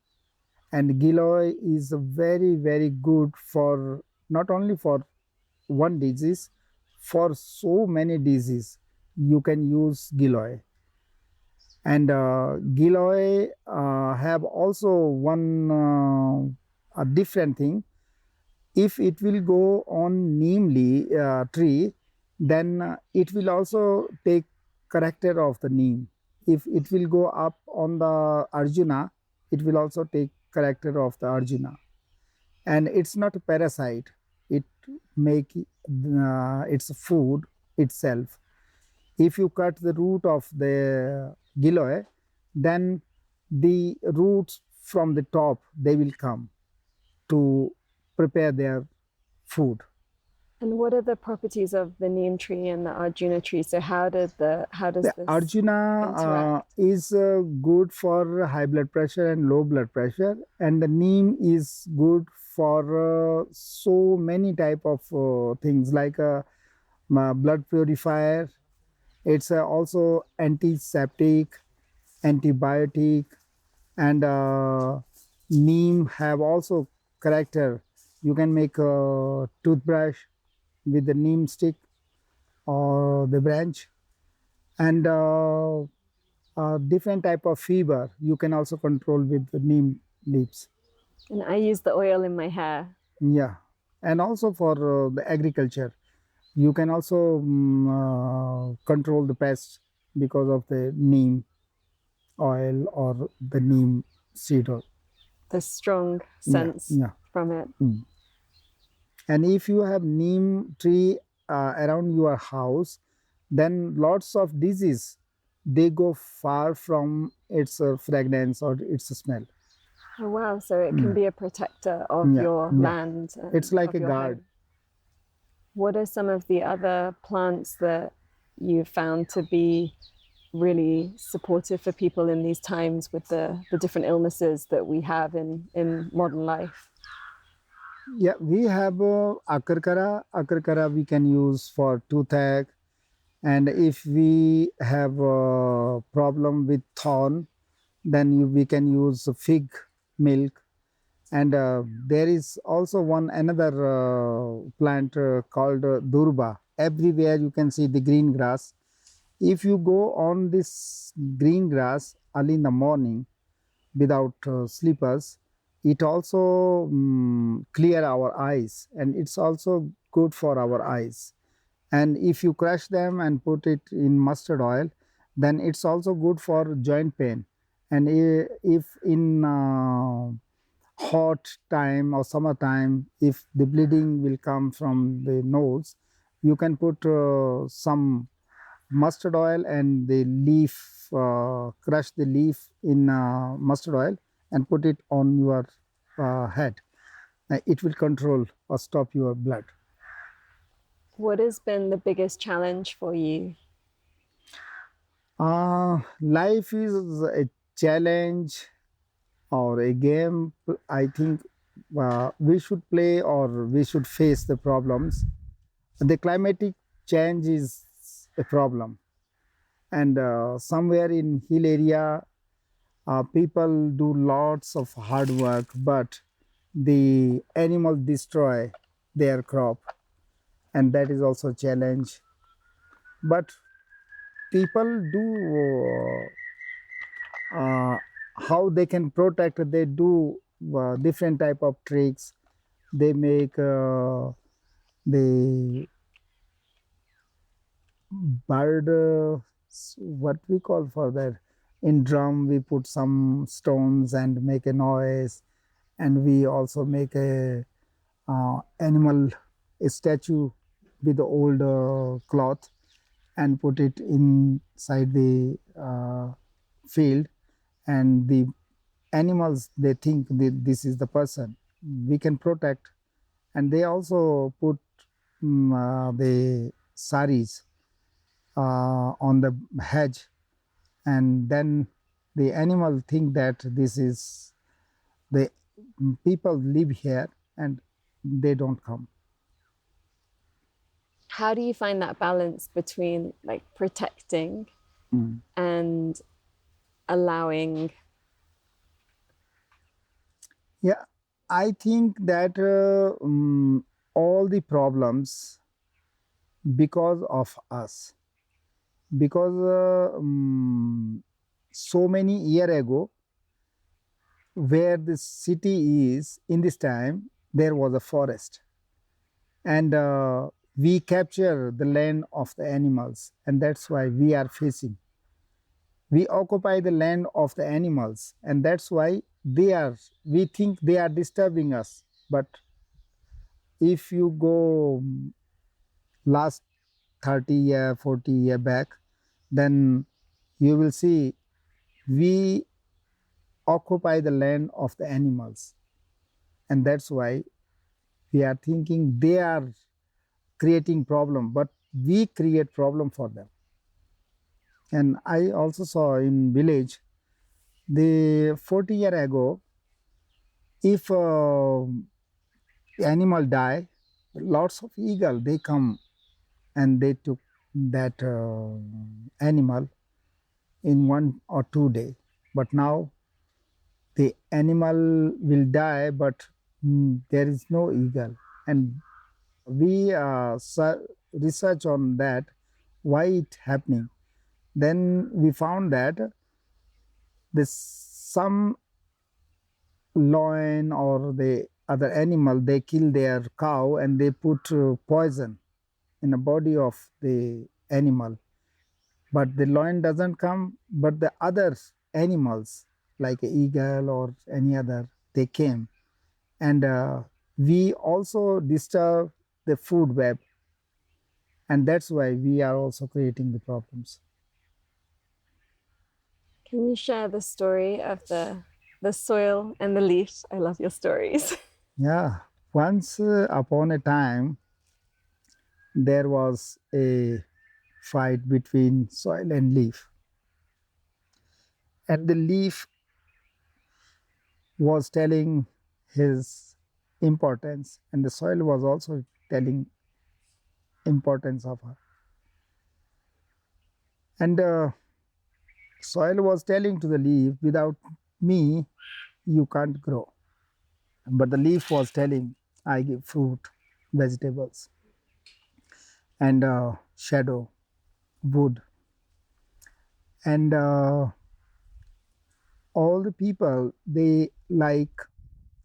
And Giloy is very, very good for not only for one disease, for so many diseases. you can use giloy. And giloy have also one a different thing. If it will go on neem tree, then it will also take character of the neem. If it will go up on the Arjuna, it will also take character of the Arjuna. And it's not a parasite. It make its food itself. If you cut the root of the giloy, then the roots from the top, they will come to prepare their food. And what are the properties of the neem tree and the Arjuna tree? So how does The this Arjuna interact? is good for high blood pressure and low blood pressure, and the neem is good for so many type of things like blood purifier. It's also antiseptic, antibiotic, and neem have also character. You can make a toothbrush with the neem stick or the branch, and different type of fever you can also control with the neem leaves. And I use the oil in my hair. Yeah, and also for the agriculture, you can also control the pests because of the neem oil or the neem seed oil. The strong sense from it. And if you have neem tree around your house, then lots of disease, they go far from its fragrance or its smell. Oh wow! So it can be a protector of your land. And it's like of a your guard. home. What are some of the other plants that you found to be really supportive for people in these times with the different illnesses that we have in modern life? Yeah, we have akarkara. Akarkara we can use for toothache. And if we have a problem with thorn, then we can use fig milk. And there is also another plant called durba. Everywhere you can see the green grass. If you go on this green grass early in the morning without slippers, it also clear our eyes, and it's also good for our eyes. And if you crush them and put it in mustard oil, then it's also good for joint pain. And if in hot time or summertime, if the bleeding will come from the nose, you can put some mustard oil and the leaf, crush the leaf in mustard oil and put it on your head. It will control or stop your blood. What has been the biggest challenge for you? Life is a challenge or a game. I think we should play or we should face the problems. The climatic change is a problem, and somewhere in hill area, people do lots of hard work, but the animals destroy their crop, and that is also a challenge. But people do how they can protect. They do different type of tricks. They make the bird, what we call for that, in drum we put some stones and make a noise, and we also make a animal, a statue with the old cloth and put it inside the field, and the animals, they think that this is the person we can protect. And they also put the saris on the hedge, and then the animal think that this is the people live here, and they don't come. How do you find that balance between like protecting and allowing? Yeah, I think that all the problems because of us. because so many year ago, where this city is, in this time, there was a forest. And we capture the land of the animals, and that's why we are facing. We occupy the land of the animals, and that's why we think they are disturbing us. But if you go last 30 year, 40 year back, then you will see we occupy the land of the animals. And that's why we are thinking they are creating problem, but we create problem for them. And I also saw in village, the 40 year ago, if animal die, lots of eagle, they come and they took that animal in 1 or 2 days. But now the animal will die, but there is no eagle. And we research on that, why it happening. Then we found that this some lion or the other animal, they kill their cow and they put poison in the body of the animal. But the lion doesn't come, but the other animals like an eagle or any other, they came. And we also disturb the food web. And that's why we are also creating the problems. Can you share the story of the soil and the leaves? I love your stories. Yeah, once upon a time, there was a fight between soil and leaf. And the leaf was telling his importance, and the soil was also telling importance of her. And soil was telling to the leaf, without me, you can't grow. But the leaf was telling, I give fruit, vegetables, and shadow, wood. And all the people, they like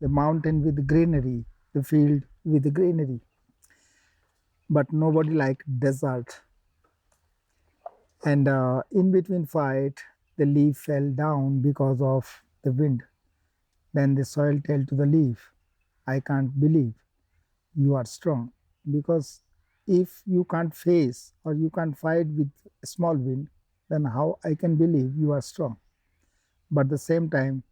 the mountain with greenery, the field with the greenery. But nobody like desert. And in between fight, the leaf fell down because of the wind. Then the soil tell to the leaf, I can't believe you are strong, because if you can't face or you can't fight with a small wind, then how I can believe you are strong. But at the same time,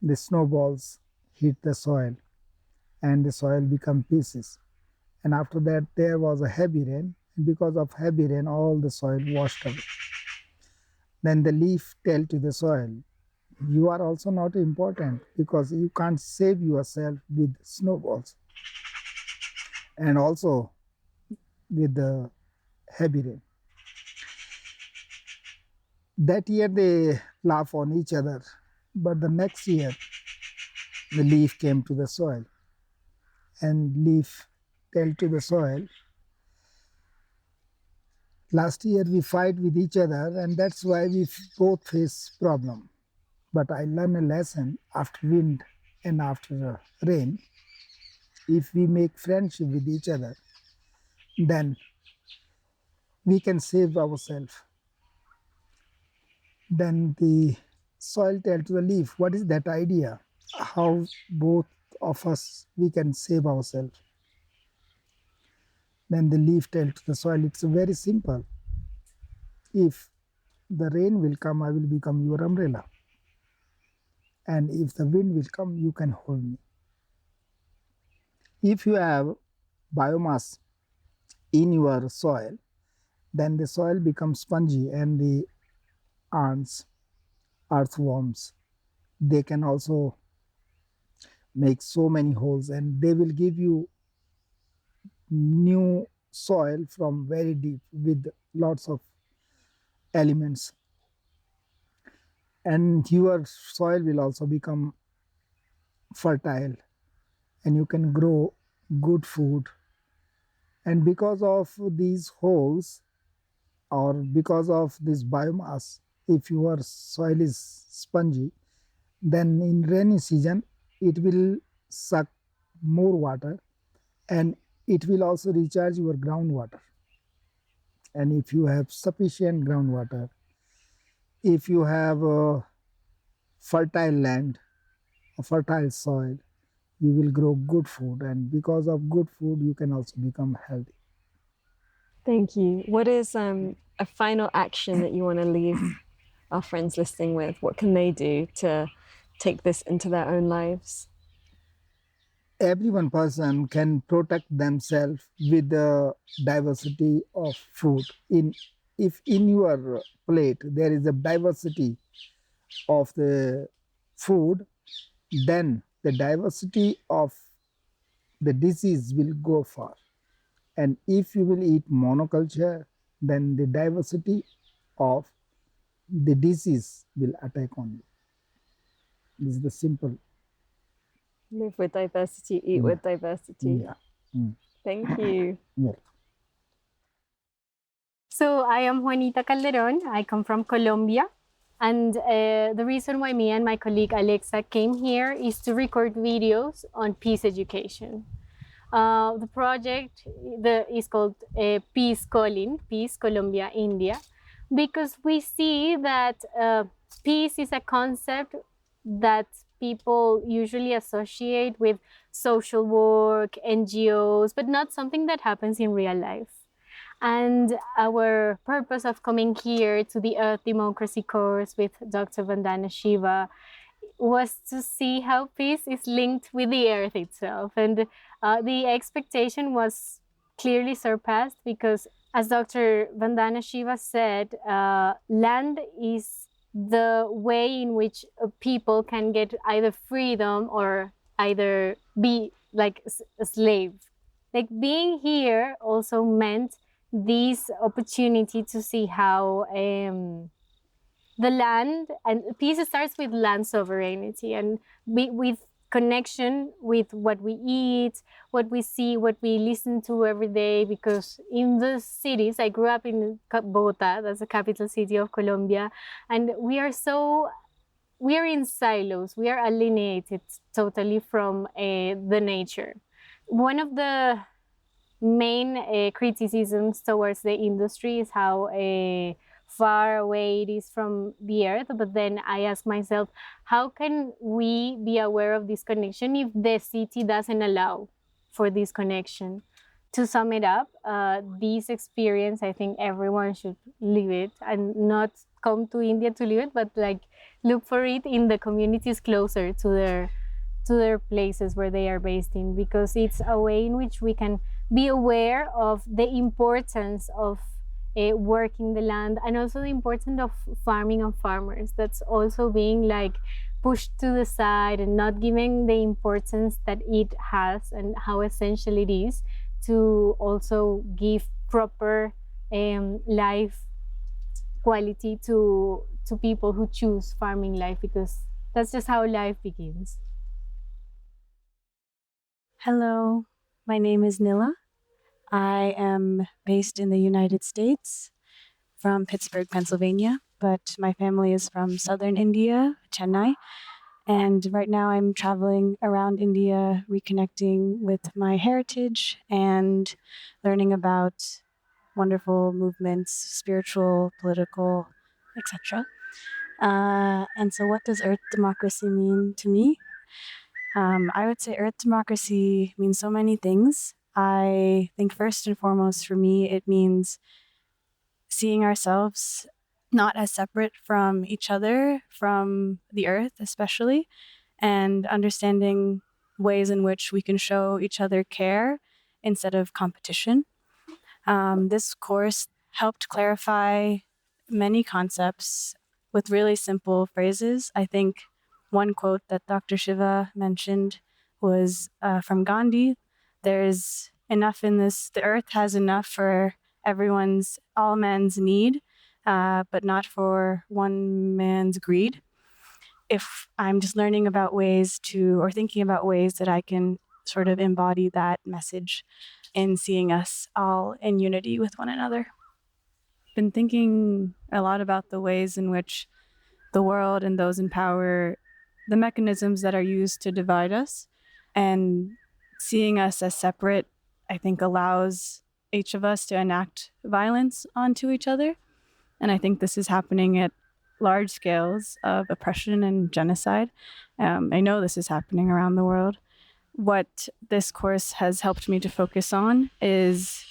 the snowballs hit the soil and the soil become pieces. And after that, there was a heavy rain. And because of heavy rain, all the soil washed away. Then the leaf tell to the soil, you are also not important, because you can't save yourself with snowballs and also with the heavy rain. That year they laugh on each other, but the next year the leaf came to the soil and leaf tell to the soil, last year we fight with each other and that's why we both face problem. But I learned a lesson after wind and after rain. If we make friendship with each other, then we can save ourselves. Then the soil tell to the leaf, what is that idea? How both of us, we can save ourselves. Then the leaf tell to the soil, it's very simple. If the rain will come, I will become your umbrella. And if the wind will come, you can hold me. If you have biomass in your soil, then the soil becomes spongy and the ants, earthworms, they can also make so many holes and they will give you new soil from very deep with lots of elements. And your soil will also become fertile and you can grow good food. And because of these holes, or because of this biomass, if your soil is spongy, then in rainy season it will suck more water, and it will also recharge your groundwater. And if you have sufficient groundwater, if you have a fertile land, a fertile soil, you will grow good food, and because of good food you can also become healthy. Thank you. What is a final action that you want to leave our friends listening with? What can they do to take this into their own lives? Every one person can protect themselves with the diversity of food. If in your plate there is a diversity of the food, then the diversity of the disease will go far. And if you will eat monoculture, then the diversity of the disease will attack on you. This is the simple. Live with diversity, eat with diversity. Yeah. Thank you. Yeah. So I am Juanita Calderon. I come from Colombia. And the reason why me and my colleague Alexa came here is to record videos on peace education. The project is called Peace Calling, Peace Colombia, India, because we see that peace is a concept that people usually associate with social work, NGOs, but not something that happens in real life. And our purpose of coming here to the Earth Democracy course with Dr. Vandana Shiva was to see how peace is linked with the earth itself. And the expectation was clearly surpassed because, as Dr. Vandana Shiva said, land is the way in which people can get either freedom or either be like a slave. Like being here also meant this opportunity to see how the land, and peace starts with land sovereignty and with connection with what we eat, what we see, what we listen to every day. Because in the cities, I grew up in Bogota, that's the capital city of Colombia, and we are in silos. We are alienated totally from the nature. One of the main criticisms towards the industry is how far away it is from the earth. But then I ask myself, how can we be aware of this connection if the city doesn't allow for this connection? To sum it up, this experience, I think everyone should live it, and not come to India to live it, but like look for it in the communities closer to their places where they are based in, because it's a way in which we can be aware of the importance of working the land, and also the importance of farming and farmers. That's also being like pushed to the side and not giving the importance that it has, and how essential it is to also give proper life quality to people who choose farming life, because that's just how life begins. Hello, my name is Nila. I am based in the United States from Pittsburgh, Pennsylvania, but my family is from southern India, Chennai. And right now I'm traveling around India, reconnecting with my heritage and learning about wonderful movements, spiritual, political, etc. And so what does Earth democracy mean to me? I would say Earth democracy means so many things. I think first and foremost for me, it means seeing ourselves not as separate from each other, from the earth especially, and understanding ways in which we can show each other care instead of competition. This course helped clarify many concepts with really simple phrases. I think one quote that Dr. Shiva mentioned was from Gandhi. There's enough in this, the earth has enough for all men's need, but not for one man's greed. If I'm just learning about ways to, or thinking about ways that I can sort of embody that message in seeing us all in unity with one another. been thinking a lot about the ways in which the world and those in power, the mechanisms that are used to divide us, and seeing us as separate, I think allows each of us to enact violence onto each other. And I think this is happening at large scales of oppression and genocide. I know this is happening around the world. What this course has helped me to focus on is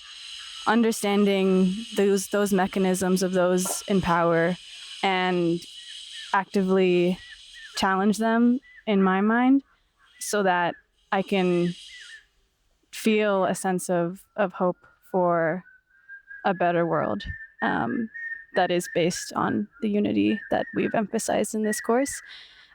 understanding those mechanisms of those in power and actively challenge them in my mind so that I can feel a sense of hope for a better world that is based on the unity that we've emphasized in this course.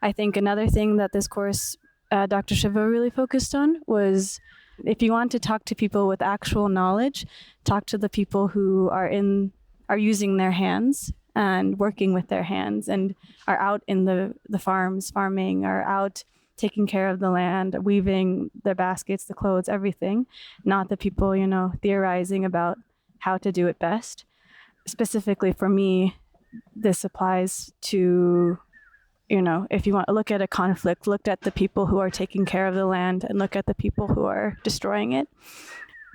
I think another thing that this course, Dr. Shiva really focused on was, if you want to talk to people with actual knowledge, talk to the people who are using their hands and working with their hands and are out in the farms farming, are out taking care of the land, weaving their baskets, the clothes, everything, not the people, theorizing about how to do it best. Specifically for me, this applies to, if you want to look at a conflict, look at the people who are taking care of the land and look at the people who are destroying it,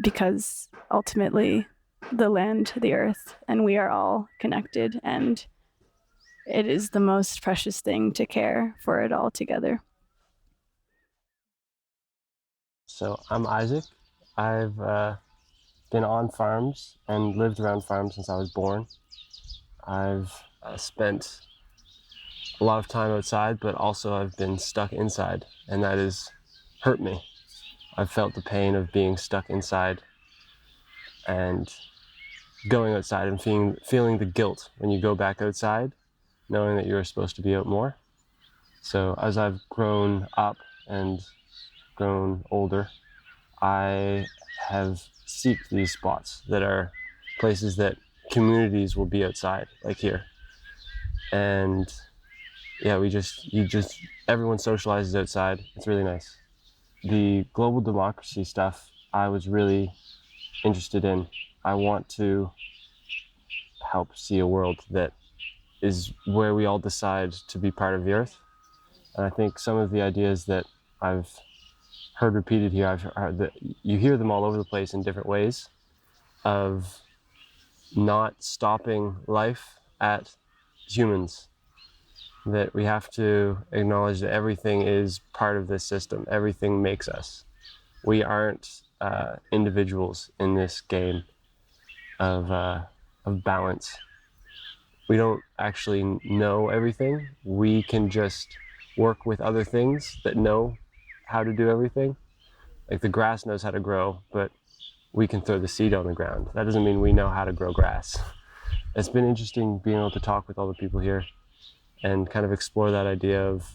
because ultimately the land, the earth, and we are all connected, and it is the most precious thing to care for it all together. So I'm Isaac. I've been on farms and lived around farms since I was born. I've spent a lot of time outside, but also I've been stuck inside, and that has hurt me. I've felt the pain of being stuck inside and going outside and feeling the guilt when you go back outside, knowing that you're supposed to be out more. So as I've grown up and grown older, I have sought these spots that are places that communities will be outside, like here. And yeah, everyone socializes outside. It's really nice. The global democracy stuff I was really interested in. I want to help see a world that is where we all decide to be part of the earth. And I think some of the ideas that I've heard repeated here, I've heard that you hear them all over the place in different ways, of not stopping life at humans. That we have to acknowledge that everything is part of this system. Everything makes us. We aren't individuals in this game of balance. We don't actually know everything. We can just work with other things that know how to do everything. Like the grass knows how to grow, but we can throw the seed on the ground. That doesn't mean we know how to grow grass. It's been interesting being able to talk with all the people here and kind of explore that idea of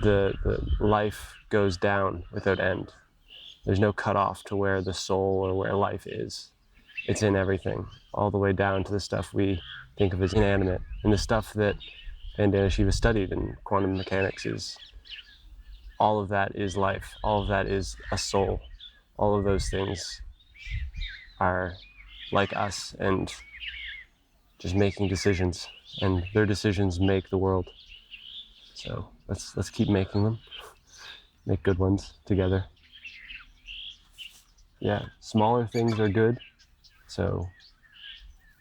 the life goes down without end. There's no cutoff to where the soul or where life is. It's in everything, all the way down to the stuff we think of as inanimate. And the stuff that Vandana Shiva studied in quantum mechanics is, all of that is life. All of that is a soul. All of those things are like us and just making decisions, and their decisions make the world. So let's keep making them, make good ones together. Yeah, smaller things are good. So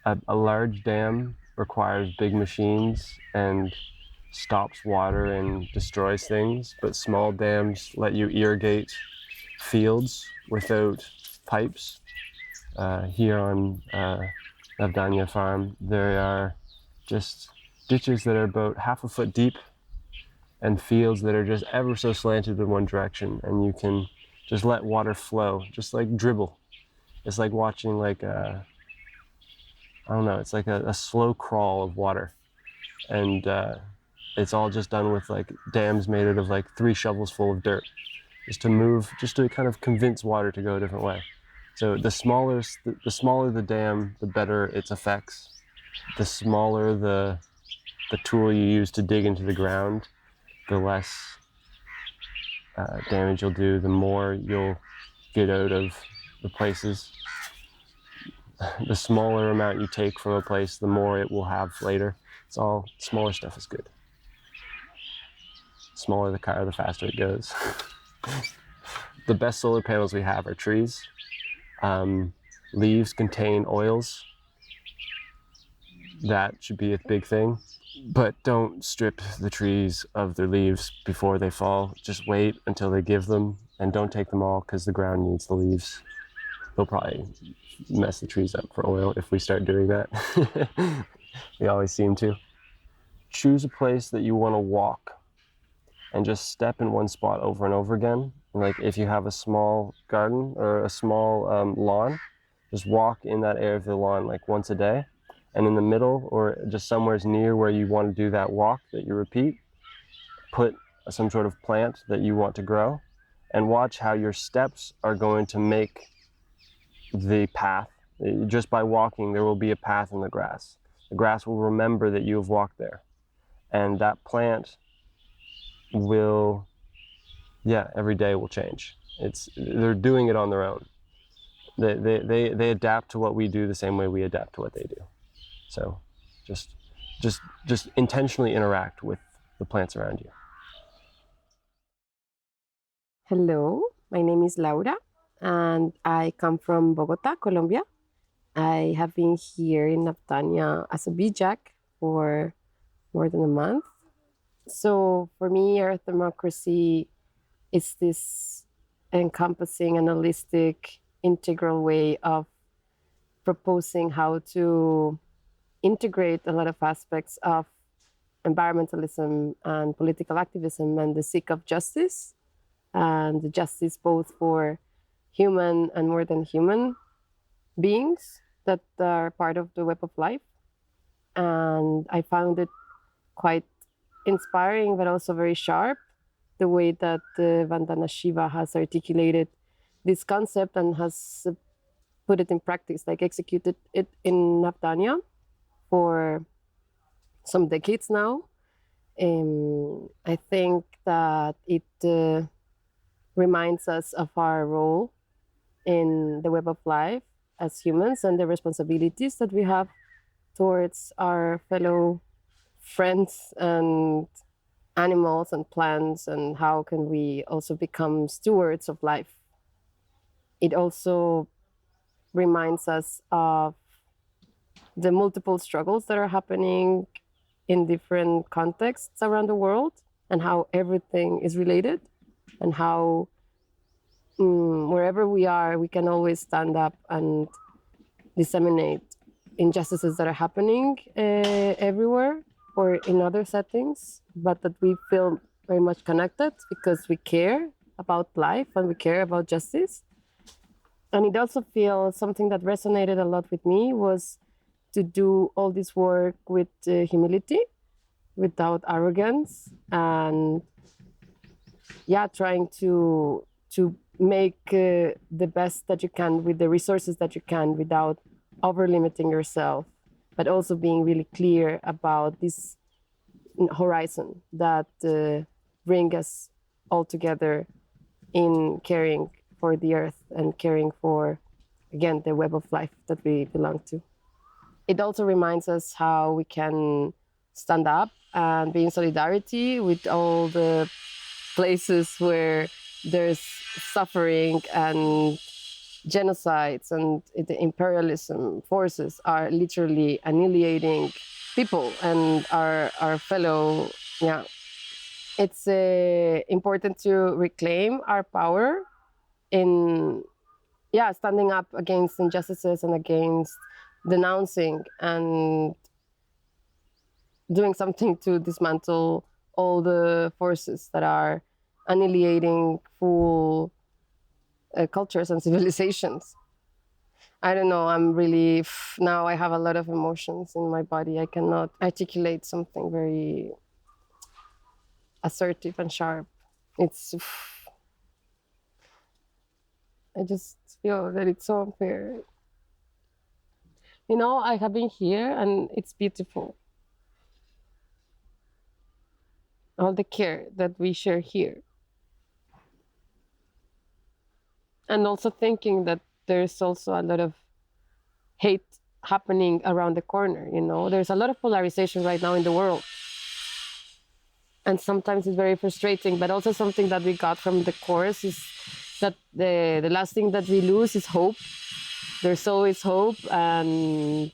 a large dam requires big machines and stops water and destroys things, but small dams let you irrigate fields without pipes. Here on Navdanya farm, there are just ditches that are about half a foot deep and fields that are just ever so slanted in one direction, and you can just let water flow, just like dribble. It's like watching it's like a slow crawl of water. And it's all just done with like dams made out of like 3 shovels full of dirt, just to kind of convince water to go a different way. So the smaller the dam, the better its effects. The smaller the tool you use to dig into the ground, the less damage you'll do, the more you'll get out of the places. the smaller amount you take from a place, the more it will have later. It's all, smaller stuff is good. Smaller the car, the faster it goes. The best solar panels we have are trees. Leaves contain oils. That should be a big thing. But don't strip the trees of their leaves before they fall. Just wait until they give them, and don't take them all because the ground needs the leaves. They'll probably mess the trees up for oil if we start doing that. We always seem to. Choose a place that you want to walk and just step in one spot over and over again. Like if you have a small garden or a small lawn, just walk in that area of the lawn like once a day. And in the middle or just somewhere near where you want to do that walk that you repeat, put some sort of plant that you want to grow and watch how your steps are going to make the path. Just by walking, there will be a path in the grass. The grass will remember that you have walked there. And that plant will, every day will change. They're doing it on their own. They adapt to what we do the same way we adapt to what they do. So just intentionally interact with the plants around you. Hello, my name is Laura and I come from Bogota, Colombia. I have been here in Navdanya as a BJAC for more than a month. So for me, Earth democracy is this encompassing, analytic, integral way of proposing how to integrate a lot of aspects of environmentalism and political activism and the seek of justice, and the justice both for human and more than human beings that are part of the web of life. And I found it quite inspiring, but also very sharp, the way that Vandana Shiva has articulated this concept and has put it in practice, like executed it in Navdanya for some decades now. I think that it reminds us of our role in the web of life as humans and the responsibilities that we have towards our fellow friends and animals and plants, and how can we also become stewards of life. It also reminds us of the multiple struggles that are happening in different contexts around the world, and how everything is related, and how wherever we are, we can always stand up and disseminate injustices that are happening everywhere or in other settings, but that we feel very much connected because we care about life and we care about justice. And it also feels something that resonated a lot with me was to do all this work with humility, without arrogance, and trying to make the best that you can with the resources that you can without over limiting yourself, but also being really clear about this horizon that bring us all together in caring for the earth and caring for, again, the web of life that we belong to. It also reminds us how we can stand up and be in solidarity with all the places where there's suffering and genocides, and the imperialism forces are literally annihilating people and our fellow. It's important to reclaim our power in standing up against injustices and against denouncing and doing something to dismantle all the forces that are annihilating full cultures and civilizations. I don't know, I'm really, now I have a lot of emotions in my body. I cannot articulate something very assertive and sharp. It's, I just feel that it's so unfair. You know, I have been here and it's beautiful. All the care that we share here. And also thinking that there's also a lot of hate happening around the corner. You know, there's a lot of polarization right now in the world, and sometimes it's very frustrating. But also something that we got from the course is that the last thing that we lose is hope. There's always hope, and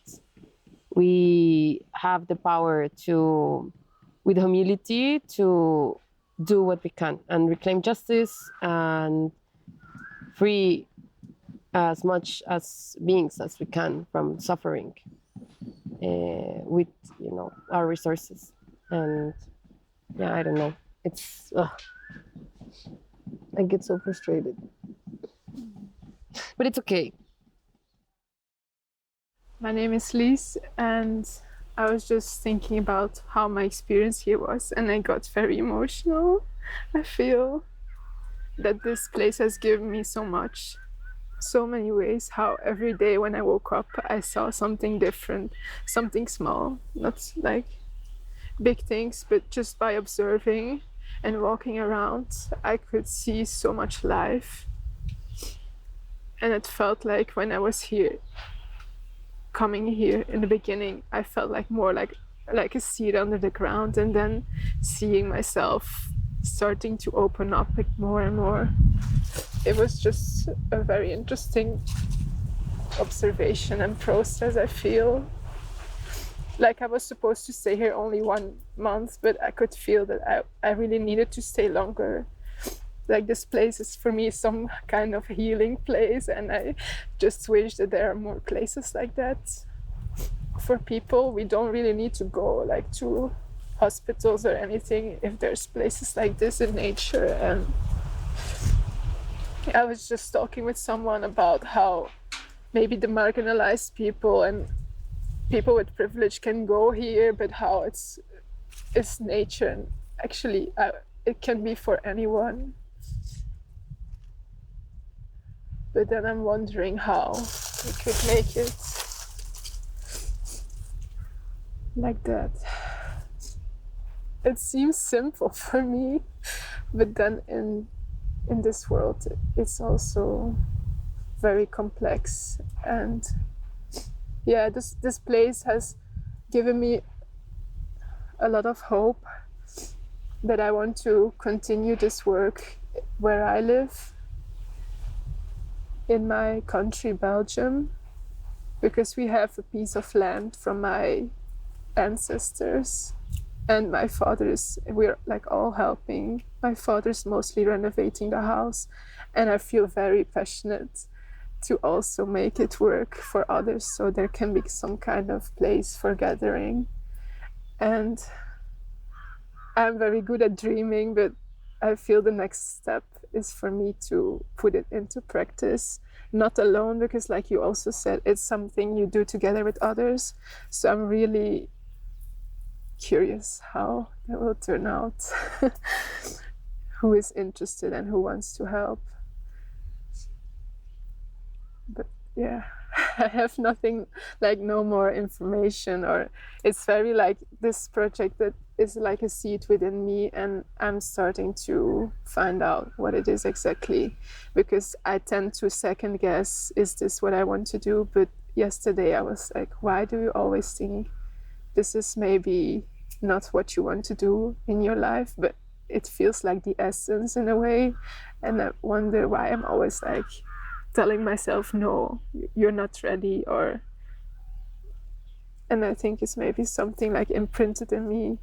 we have the power to, with humility, to do what we can and reclaim justice and free as much as beings as we can from suffering with, you know, our resources. And yeah, I don't know, it's I get so frustrated, but it's okay. My name is Liz, and I was just thinking about how my experience here was, and I got very emotional. I feel that this place has given me so much, so many ways. How every day when I woke up, I saw something different, something small, not like big things, but just by observing and walking around, I could see so much life. And it felt like when I was here, coming here in the beginning, I felt like more like a seed under the ground, and then seeing myself starting to open up like more and more. It was just a very interesting observation and process. I feel like I was supposed to stay here only 1 month, but I could feel that I really needed to stay longer. Like, this place is for me some kind of healing place, and I just wish that there are more places like that for people. We don't really need to go like to hospitals or anything if there's places like this in nature. And I was just talking with someone about how maybe the marginalized people and people with privilege can go here, but how it's nature, and actually it can be for anyone. But then I'm wondering how we could make it like that. It seems simple for me, but then in this world, it's also very complex. And yeah, this place has given me a lot of hope that I want to continue this work where I live, in my country, Belgium, because we have a piece of land from my ancestors, and my we're like all helping. My father's mostly renovating the house, and I feel very passionate to also make it work for others, so there can be some kind of place for gathering. And I'm very good at dreaming, but I feel the next step is for me to put it into practice, not alone, because like you also said, it's something you do together with others. So I'm really curious how it will turn out, who is interested and who wants to help. But yeah, I have nothing, like no more information, or it's very like this project that is like a seed within me, and I'm starting to find out what it is exactly, because I tend to second guess, is this what I want to do? But yesterday I was like, why do you always think this is maybe not what you want to do in your life, but it feels like the essence in a way? And I wonder why I'm always like telling myself, no, you're not ready, and I think it's maybe something like imprinted in me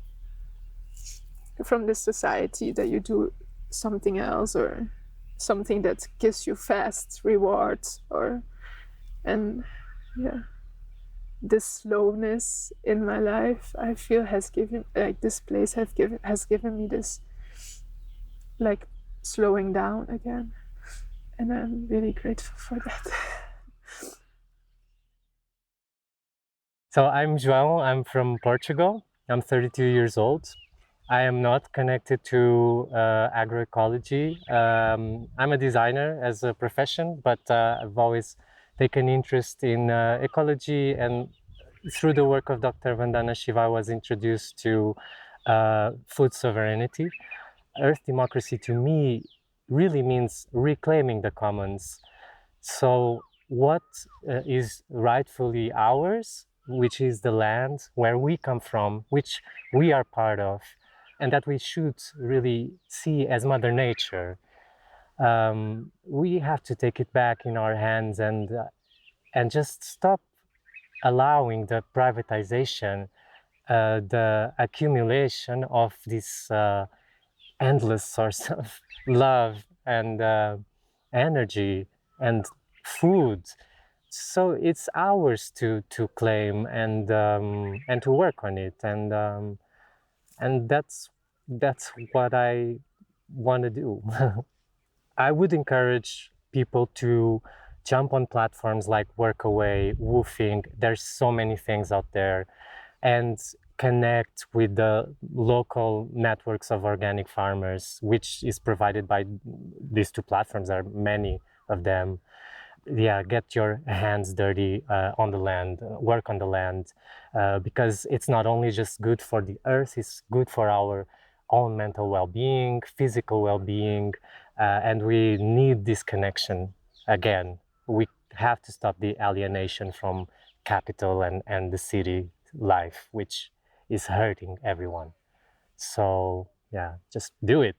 from this society, that you do something else or something that gives you fast rewards, and yeah, this slowness in my life, I feel has given, like this place has given me this like slowing down again, and I'm really grateful for that. So I'm João, I'm from Portugal. I'm 32 years old. I am not connected to agroecology. I'm a designer as a profession, but I've always taken interest in ecology, and through the work of Dr. Vandana Shiva, I was introduced to food sovereignty. Earth democracy to me really means reclaiming the commons. So what is rightfully ours, which is the land where we come from, which we are part of, and that we should really see as Mother Nature. We have to take it back in our hands and just stop allowing the privatization, the accumulation of this endless source of love and energy and food. So it's ours to claim and to work on it, and that's what I want to do. I would encourage people to jump on platforms like Workaway, Woofing. There's so many things out there, and connect with the local networks of organic farmers, which is provided by these two platforms. There are many of them. Yeah, get your hands dirty on the land, work on the land, because it's not only just good for the earth, it's good for our own mental well-being, physical well-being, and we need this connection again. We have to stop the alienation from capital and the city life, which is hurting everyone. So yeah, just do it.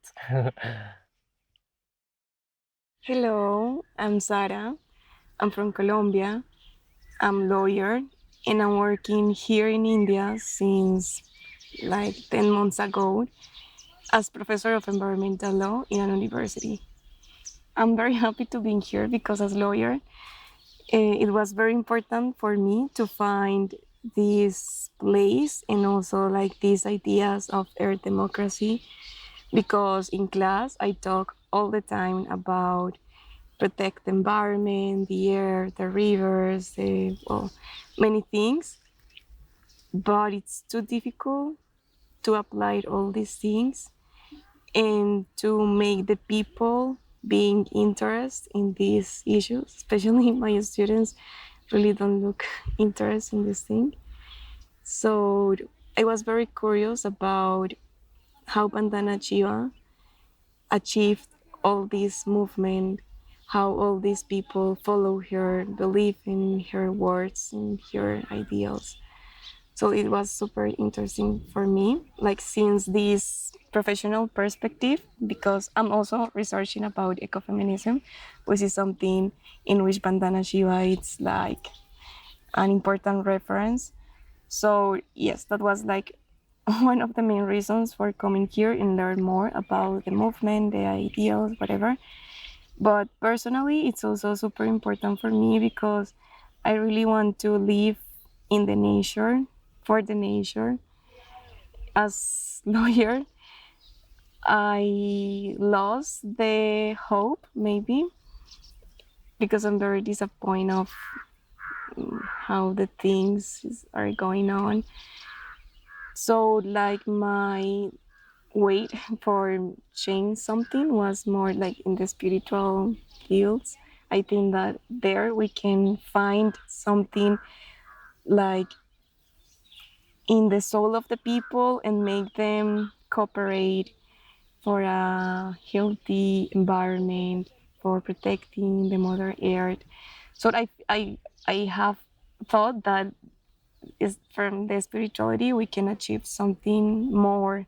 Hello, I'm Sara. I'm from Colombia. I'm a lawyer and I'm working here in India since like 10 months ago as professor of environmental law in a university. I'm very happy to be here because as lawyer, it was very important for me to find this place and also like these ideas of earth democracy, because in class I talk all the time about protect the environment, the air, the rivers, many things, but it's too difficult to apply all these things and to make the people being interested in these issues, especially my students really don't look interested in this thing. So I was very curious about how Vandana Shiva achieved all this movement, how all these people follow her, believe in her words and her ideals. So it was super interesting for me, like since this professional perspective, because I'm also researching about ecofeminism, which is something in which Vandana Shiva it's like an important reference. So yes, that was like one of the main reasons for coming here and learn more about the movement, the ideals, whatever. But personally, it's also super important for me because I really want to live in the nature, for the nature. As lawyer, I lost the hope, maybe, because I'm very disappointed of how the things are going on. So like my wait for change something was more like in the spiritual fields. I think that there we can find something like in the soul of the people and make them cooperate for a healthy environment, for protecting the mother earth. So I have thought that is from the spirituality we can achieve something more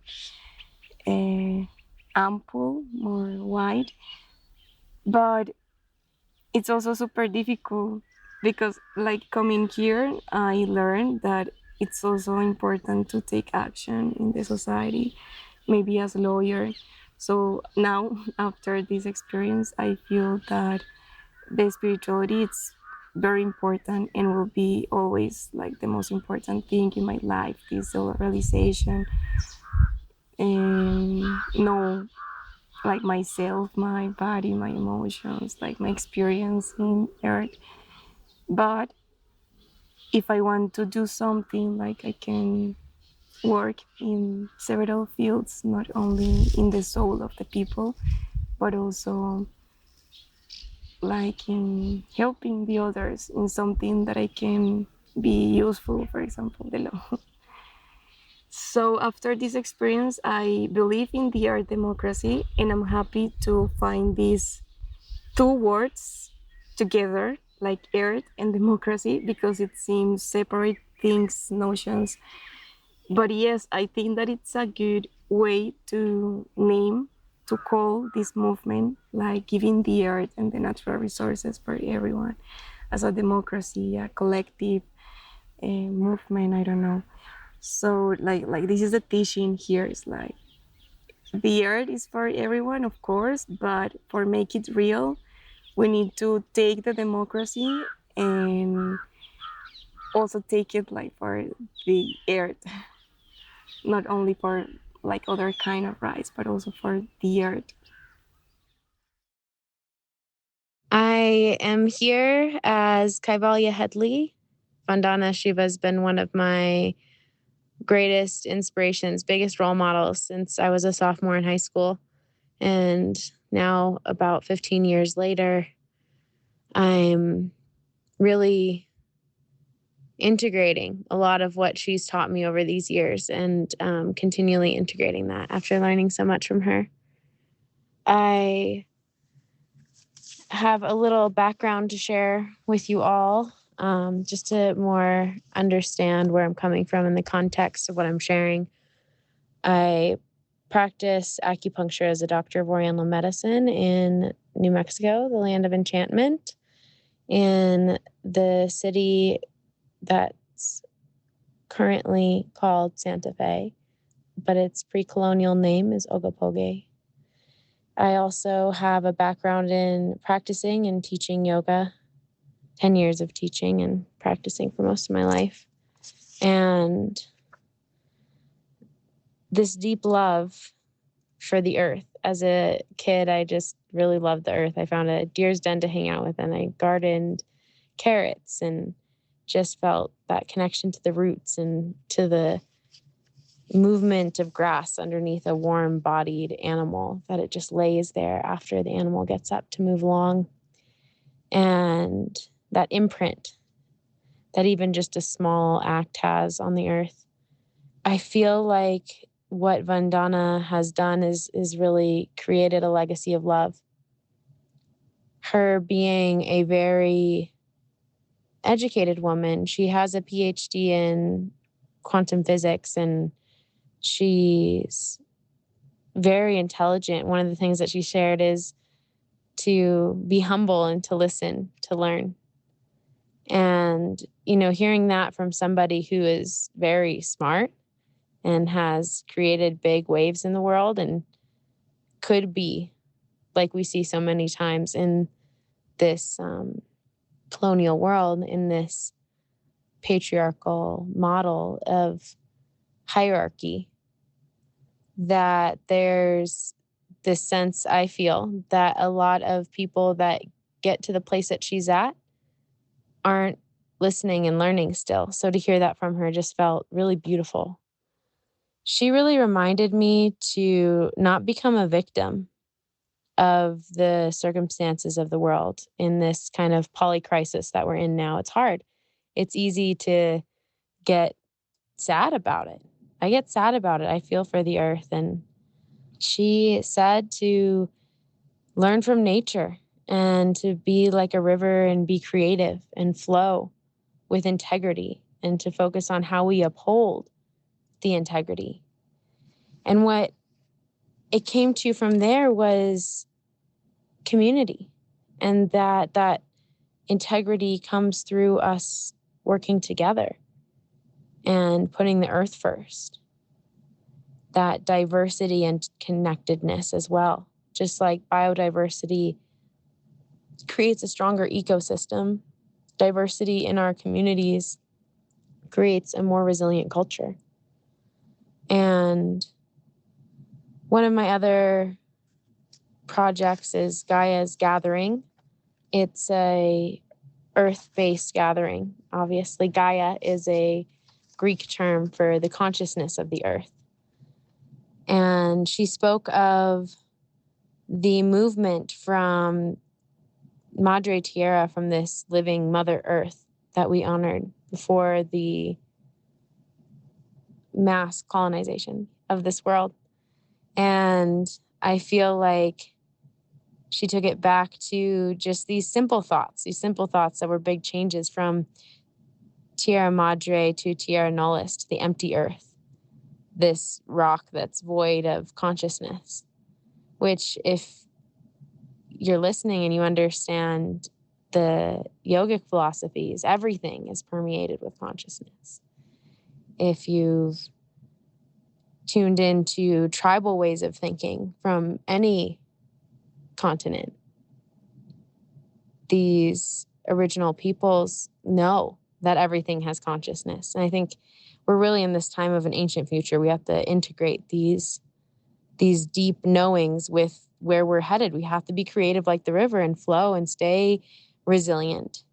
ample, more wide. But it's also super difficult because like coming here, I learned that it's also important to take action in the society, maybe as a lawyer. So now after this experience, I feel that the spirituality it's very important and will be always like the most important thing in my life, this realization and know like myself, my body, my emotions, like my experience in earth. But if I want to do something, like I can work in several fields, not only in the soul of the people, but also like in helping the others in something that I can be useful, for example, the law. So after this experience, I believe in the art democracy, and I'm happy to find these two words together like earth and democracy because it seems separate things, notions. But yes, I think that it's a good way to name, to call this movement, like giving the earth and the natural resources for everyone as a democracy, a collective movement. I don't know. So like this is the teaching here. It's like the earth is for everyone, of course, but for make it real, we need to take the democracy and also take it like for the earth, not only for like other kind of rights, but also for the earth. I am here as Kaivalya Headley. Vandana Shiva has been one of my greatest inspirations, biggest role models since I was a sophomore in high school. And now, about 15 years later, I'm really integrating a lot of what she's taught me over these years and continually integrating that after learning so much from her. I have a little background to share with you all, just to more understand where I'm coming from in the context of what I'm sharing. I practice acupuncture as a doctor of Oriental medicine in New Mexico, the land of enchantment, in the city that's currently called Santa Fe, but its pre-colonial name is Ogopoge. I also have a background in practicing and teaching yoga, 10 years of teaching and practicing for most of my life. And this deep love for the earth. As a kid, I just really loved the earth. I found a deer's den to hang out with, and I gardened carrots and just felt that connection to the roots and to the movement of grass underneath a warm-bodied animal, that it just lays there after the animal gets up to move along. And that imprint that even just a small act has on the earth. I feel like what Vandana has done is really created a legacy of love. Her being a very educated woman, she has a PhD in quantum physics, and she's very intelligent. One of the things that she shared is to be humble and to listen, to learn. And, hearing that from somebody who is very smart and has created big waves in the world and could be, like we see so many times in this colonial world, in this patriarchal model of hierarchy, that there's this sense, I feel, that a lot of people that get to the place that she's at aren't listening and learning still. So to hear that from her just felt really beautiful. She really reminded me to not become a victim of the circumstances of the world in this kind of polycrisis that we're in now. It's hard. It's easy to get sad about it. I get sad about it. I feel for the earth. And she said to learn from nature and to be like a river and be creative and flow with integrity and to focus on how we uphold the integrity. And what it came to from there was community, and that integrity comes through us working together and putting the earth first. That diversity and connectedness as well. Just like biodiversity creates a stronger ecosystem, diversity in our communities creates a more resilient culture. And one of my other projects is Gaia's Gathering. It's a earth-based gathering. Obviously, Gaia is a Greek term for the consciousness of the earth. And she spoke of the movement from Madre Tierra, from this living Mother Earth that we honored before the mass colonization of this world. And I feel like she took it back to just these simple thoughts that were big changes from Tierra Madre to Tierra Nullis, to the empty earth, this rock that's void of consciousness, which, if you're listening and you understand the yogic philosophies, everything is permeated with consciousness. If you've tuned into tribal ways of thinking from any continent, these original peoples know that everything has consciousness. And I think we're really in this time of an ancient future. We have to integrate these deep knowings with where we're headed. We have to be creative like the river and flow and stay resilient.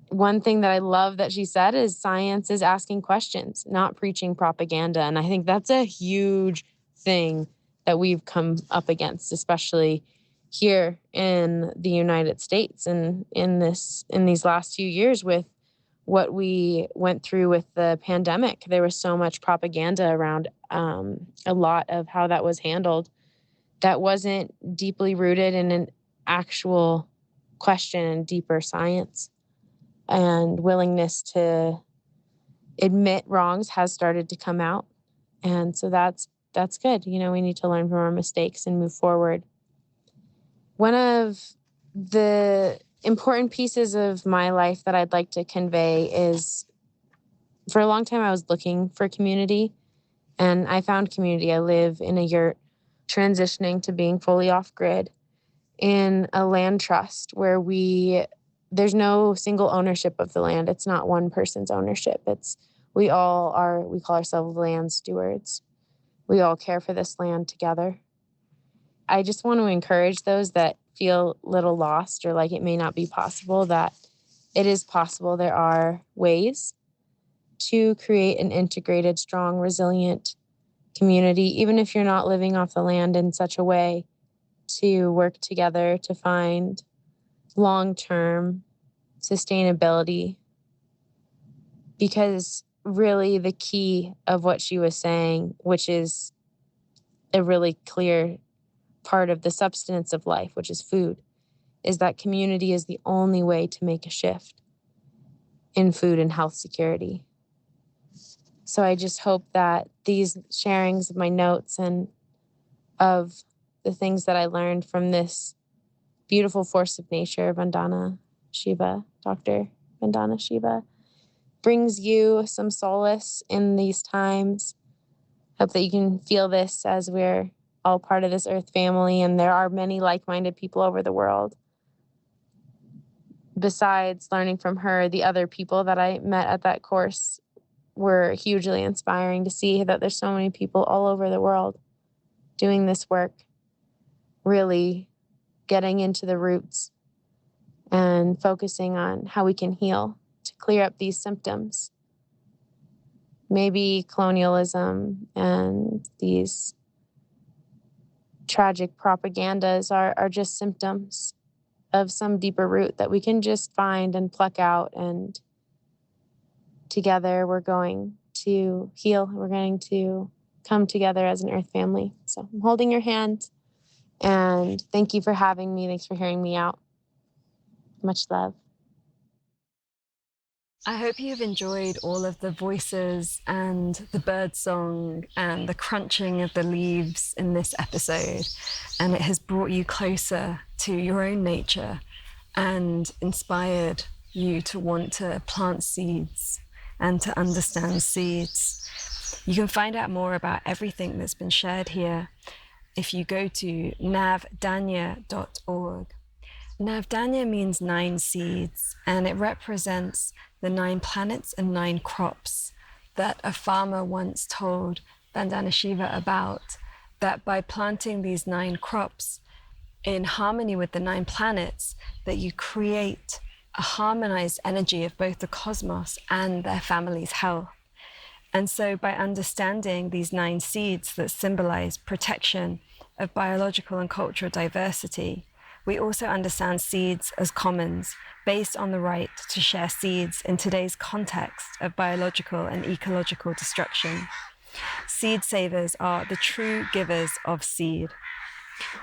One thing that I love that she said is science is asking questions, not preaching propaganda. And I think that's a huge thing that we've come up against, especially here in the United States and in these last few years with what we went through with the pandemic. There was so much propaganda around a lot of how that was handled that wasn't deeply rooted in an actual question and deeper science. And willingness to admit wrongs has started to come out. And so that's good. You know, we need to learn from our mistakes and move forward. One of the important pieces of my life that I'd like to convey is, for a long time, I was looking for community, and I found community. I live in a yurt, transitioning to being fully off-grid in a land trust where there's no single ownership of the land. It's not one person's ownership. We call ourselves land stewards. We all care for this land together. I just want to encourage those that feel a little lost or like it may not be possible, that it is possible. There are ways to create an integrated, strong, resilient community, even if you're not living off the land, in such a way to work together to find long-term sustainability. Because really the key of what she was saying, which is a really clear part of the substance of life, which is food, is that community is the only way to make a shift in food and health security. So I just hope that these sharings of my notes and of the things that I learned from this beautiful force of nature, Vandana Shiva, Dr. Vandana Shiva, brings you some solace in these times. Hope that you can feel this as we're all part of this earth family, and there are many like-minded people over the world. Besides learning from her, the other people that I met at that course were hugely inspiring to see that there's so many people all over the world doing this work, really getting into the roots and focusing on how we can heal to clear up these symptoms. Maybe colonialism and these tragic propagandas are just symptoms of some deeper root that we can just find and pluck out, and together we're going to heal. We're going to come together as an earth family. So I'm holding your hand, and thank you for having me. Thanks for hearing me out. Much love. I hope you've enjoyed all of the voices and the bird song and the crunching of the leaves in this episode, and it has brought you closer to your own nature and inspired you to want to plant seeds and to understand seeds. You can find out more about everything that's been shared here if you go to navdanya.org. Navdanya means 9 seeds, and it represents the 9 planets and 9 crops that a farmer once told Vandana Shiva about, that by planting these 9 crops in harmony with the 9 planets, that you create a harmonized energy of both the cosmos and their family's health. And so by understanding these 9 seeds that symbolize protection of biological and cultural diversity, we also understand seeds as commons, based on the right to share seeds in today's context of biological and ecological destruction. Seed savers are the true givers of seed.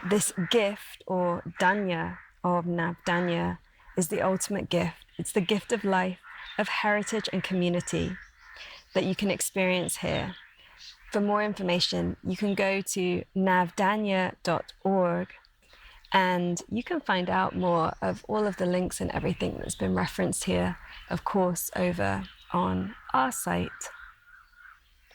This gift, or Danya, of Navdanya is the ultimate gift. It's the gift of life, of heritage and community that you can experience here. For more information, you can go to navdanya.org and you can find out more of all of the links and everything that's been referenced here, of course, over on our site.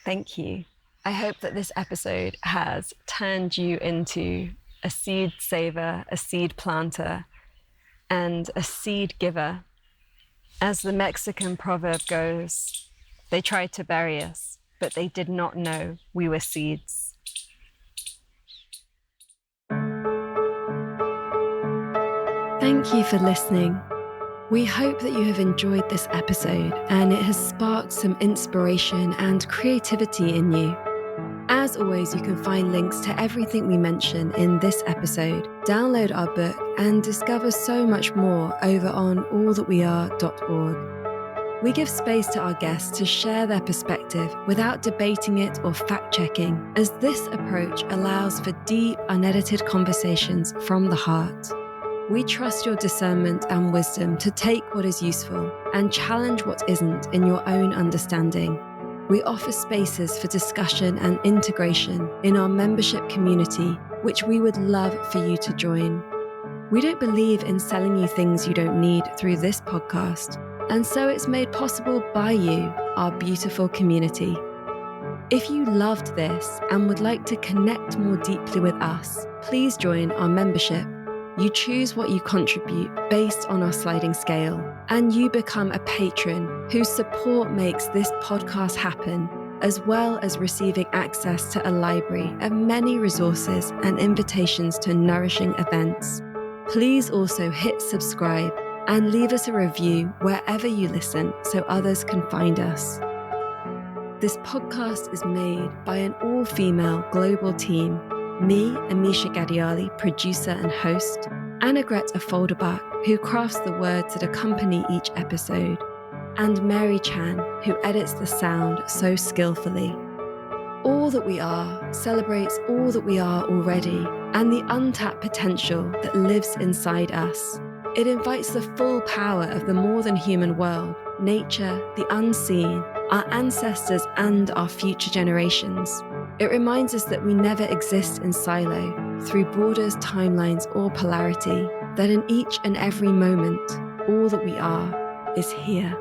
Thank you. I hope that this episode has turned you into a seed saver, a seed planter, and a seed giver. As the Mexican proverb goes, they tried to bury us, but they did not know we were seeds. Thank you for listening. We hope that you have enjoyed this episode and it has sparked some inspiration and creativity in you. As always, you can find links to everything we mention in this episode, download our book, and discover so much more over on allthatweare.org. We give space to our guests to share their perspective without debating it or fact-checking, as this approach allows for deep, unedited conversations from the heart. We trust your discernment and wisdom to take what is useful and challenge what isn't in your own understanding. We offer spaces for discussion and integration in our membership community, which we would love for you to join. We don't believe in selling you things you don't need through this podcast, and so it's made possible by you, our beautiful community. If you loved this and would like to connect more deeply with us, please join our membership. You choose what you contribute based on our sliding scale, and you become a patron whose support makes this podcast happen, as well as receiving access to a library of many resources and invitations to nourishing events. Please also hit subscribe and leave us a review wherever you listen so others can find us. This podcast is made by an all-female global team. Me, Amisha Gadiali, producer and host, Anna Greta Folderbach, who crafts the words that accompany each episode, and Mary Chan, who edits the sound so skillfully. All That We Are celebrates all that we are already and the untapped potential that lives inside us. It invites the full power of the more than human world, nature, the unseen, our ancestors and our future generations. It reminds us that we never exist in silo, through borders, timelines, or polarity, that in each and every moment, all that we are is here.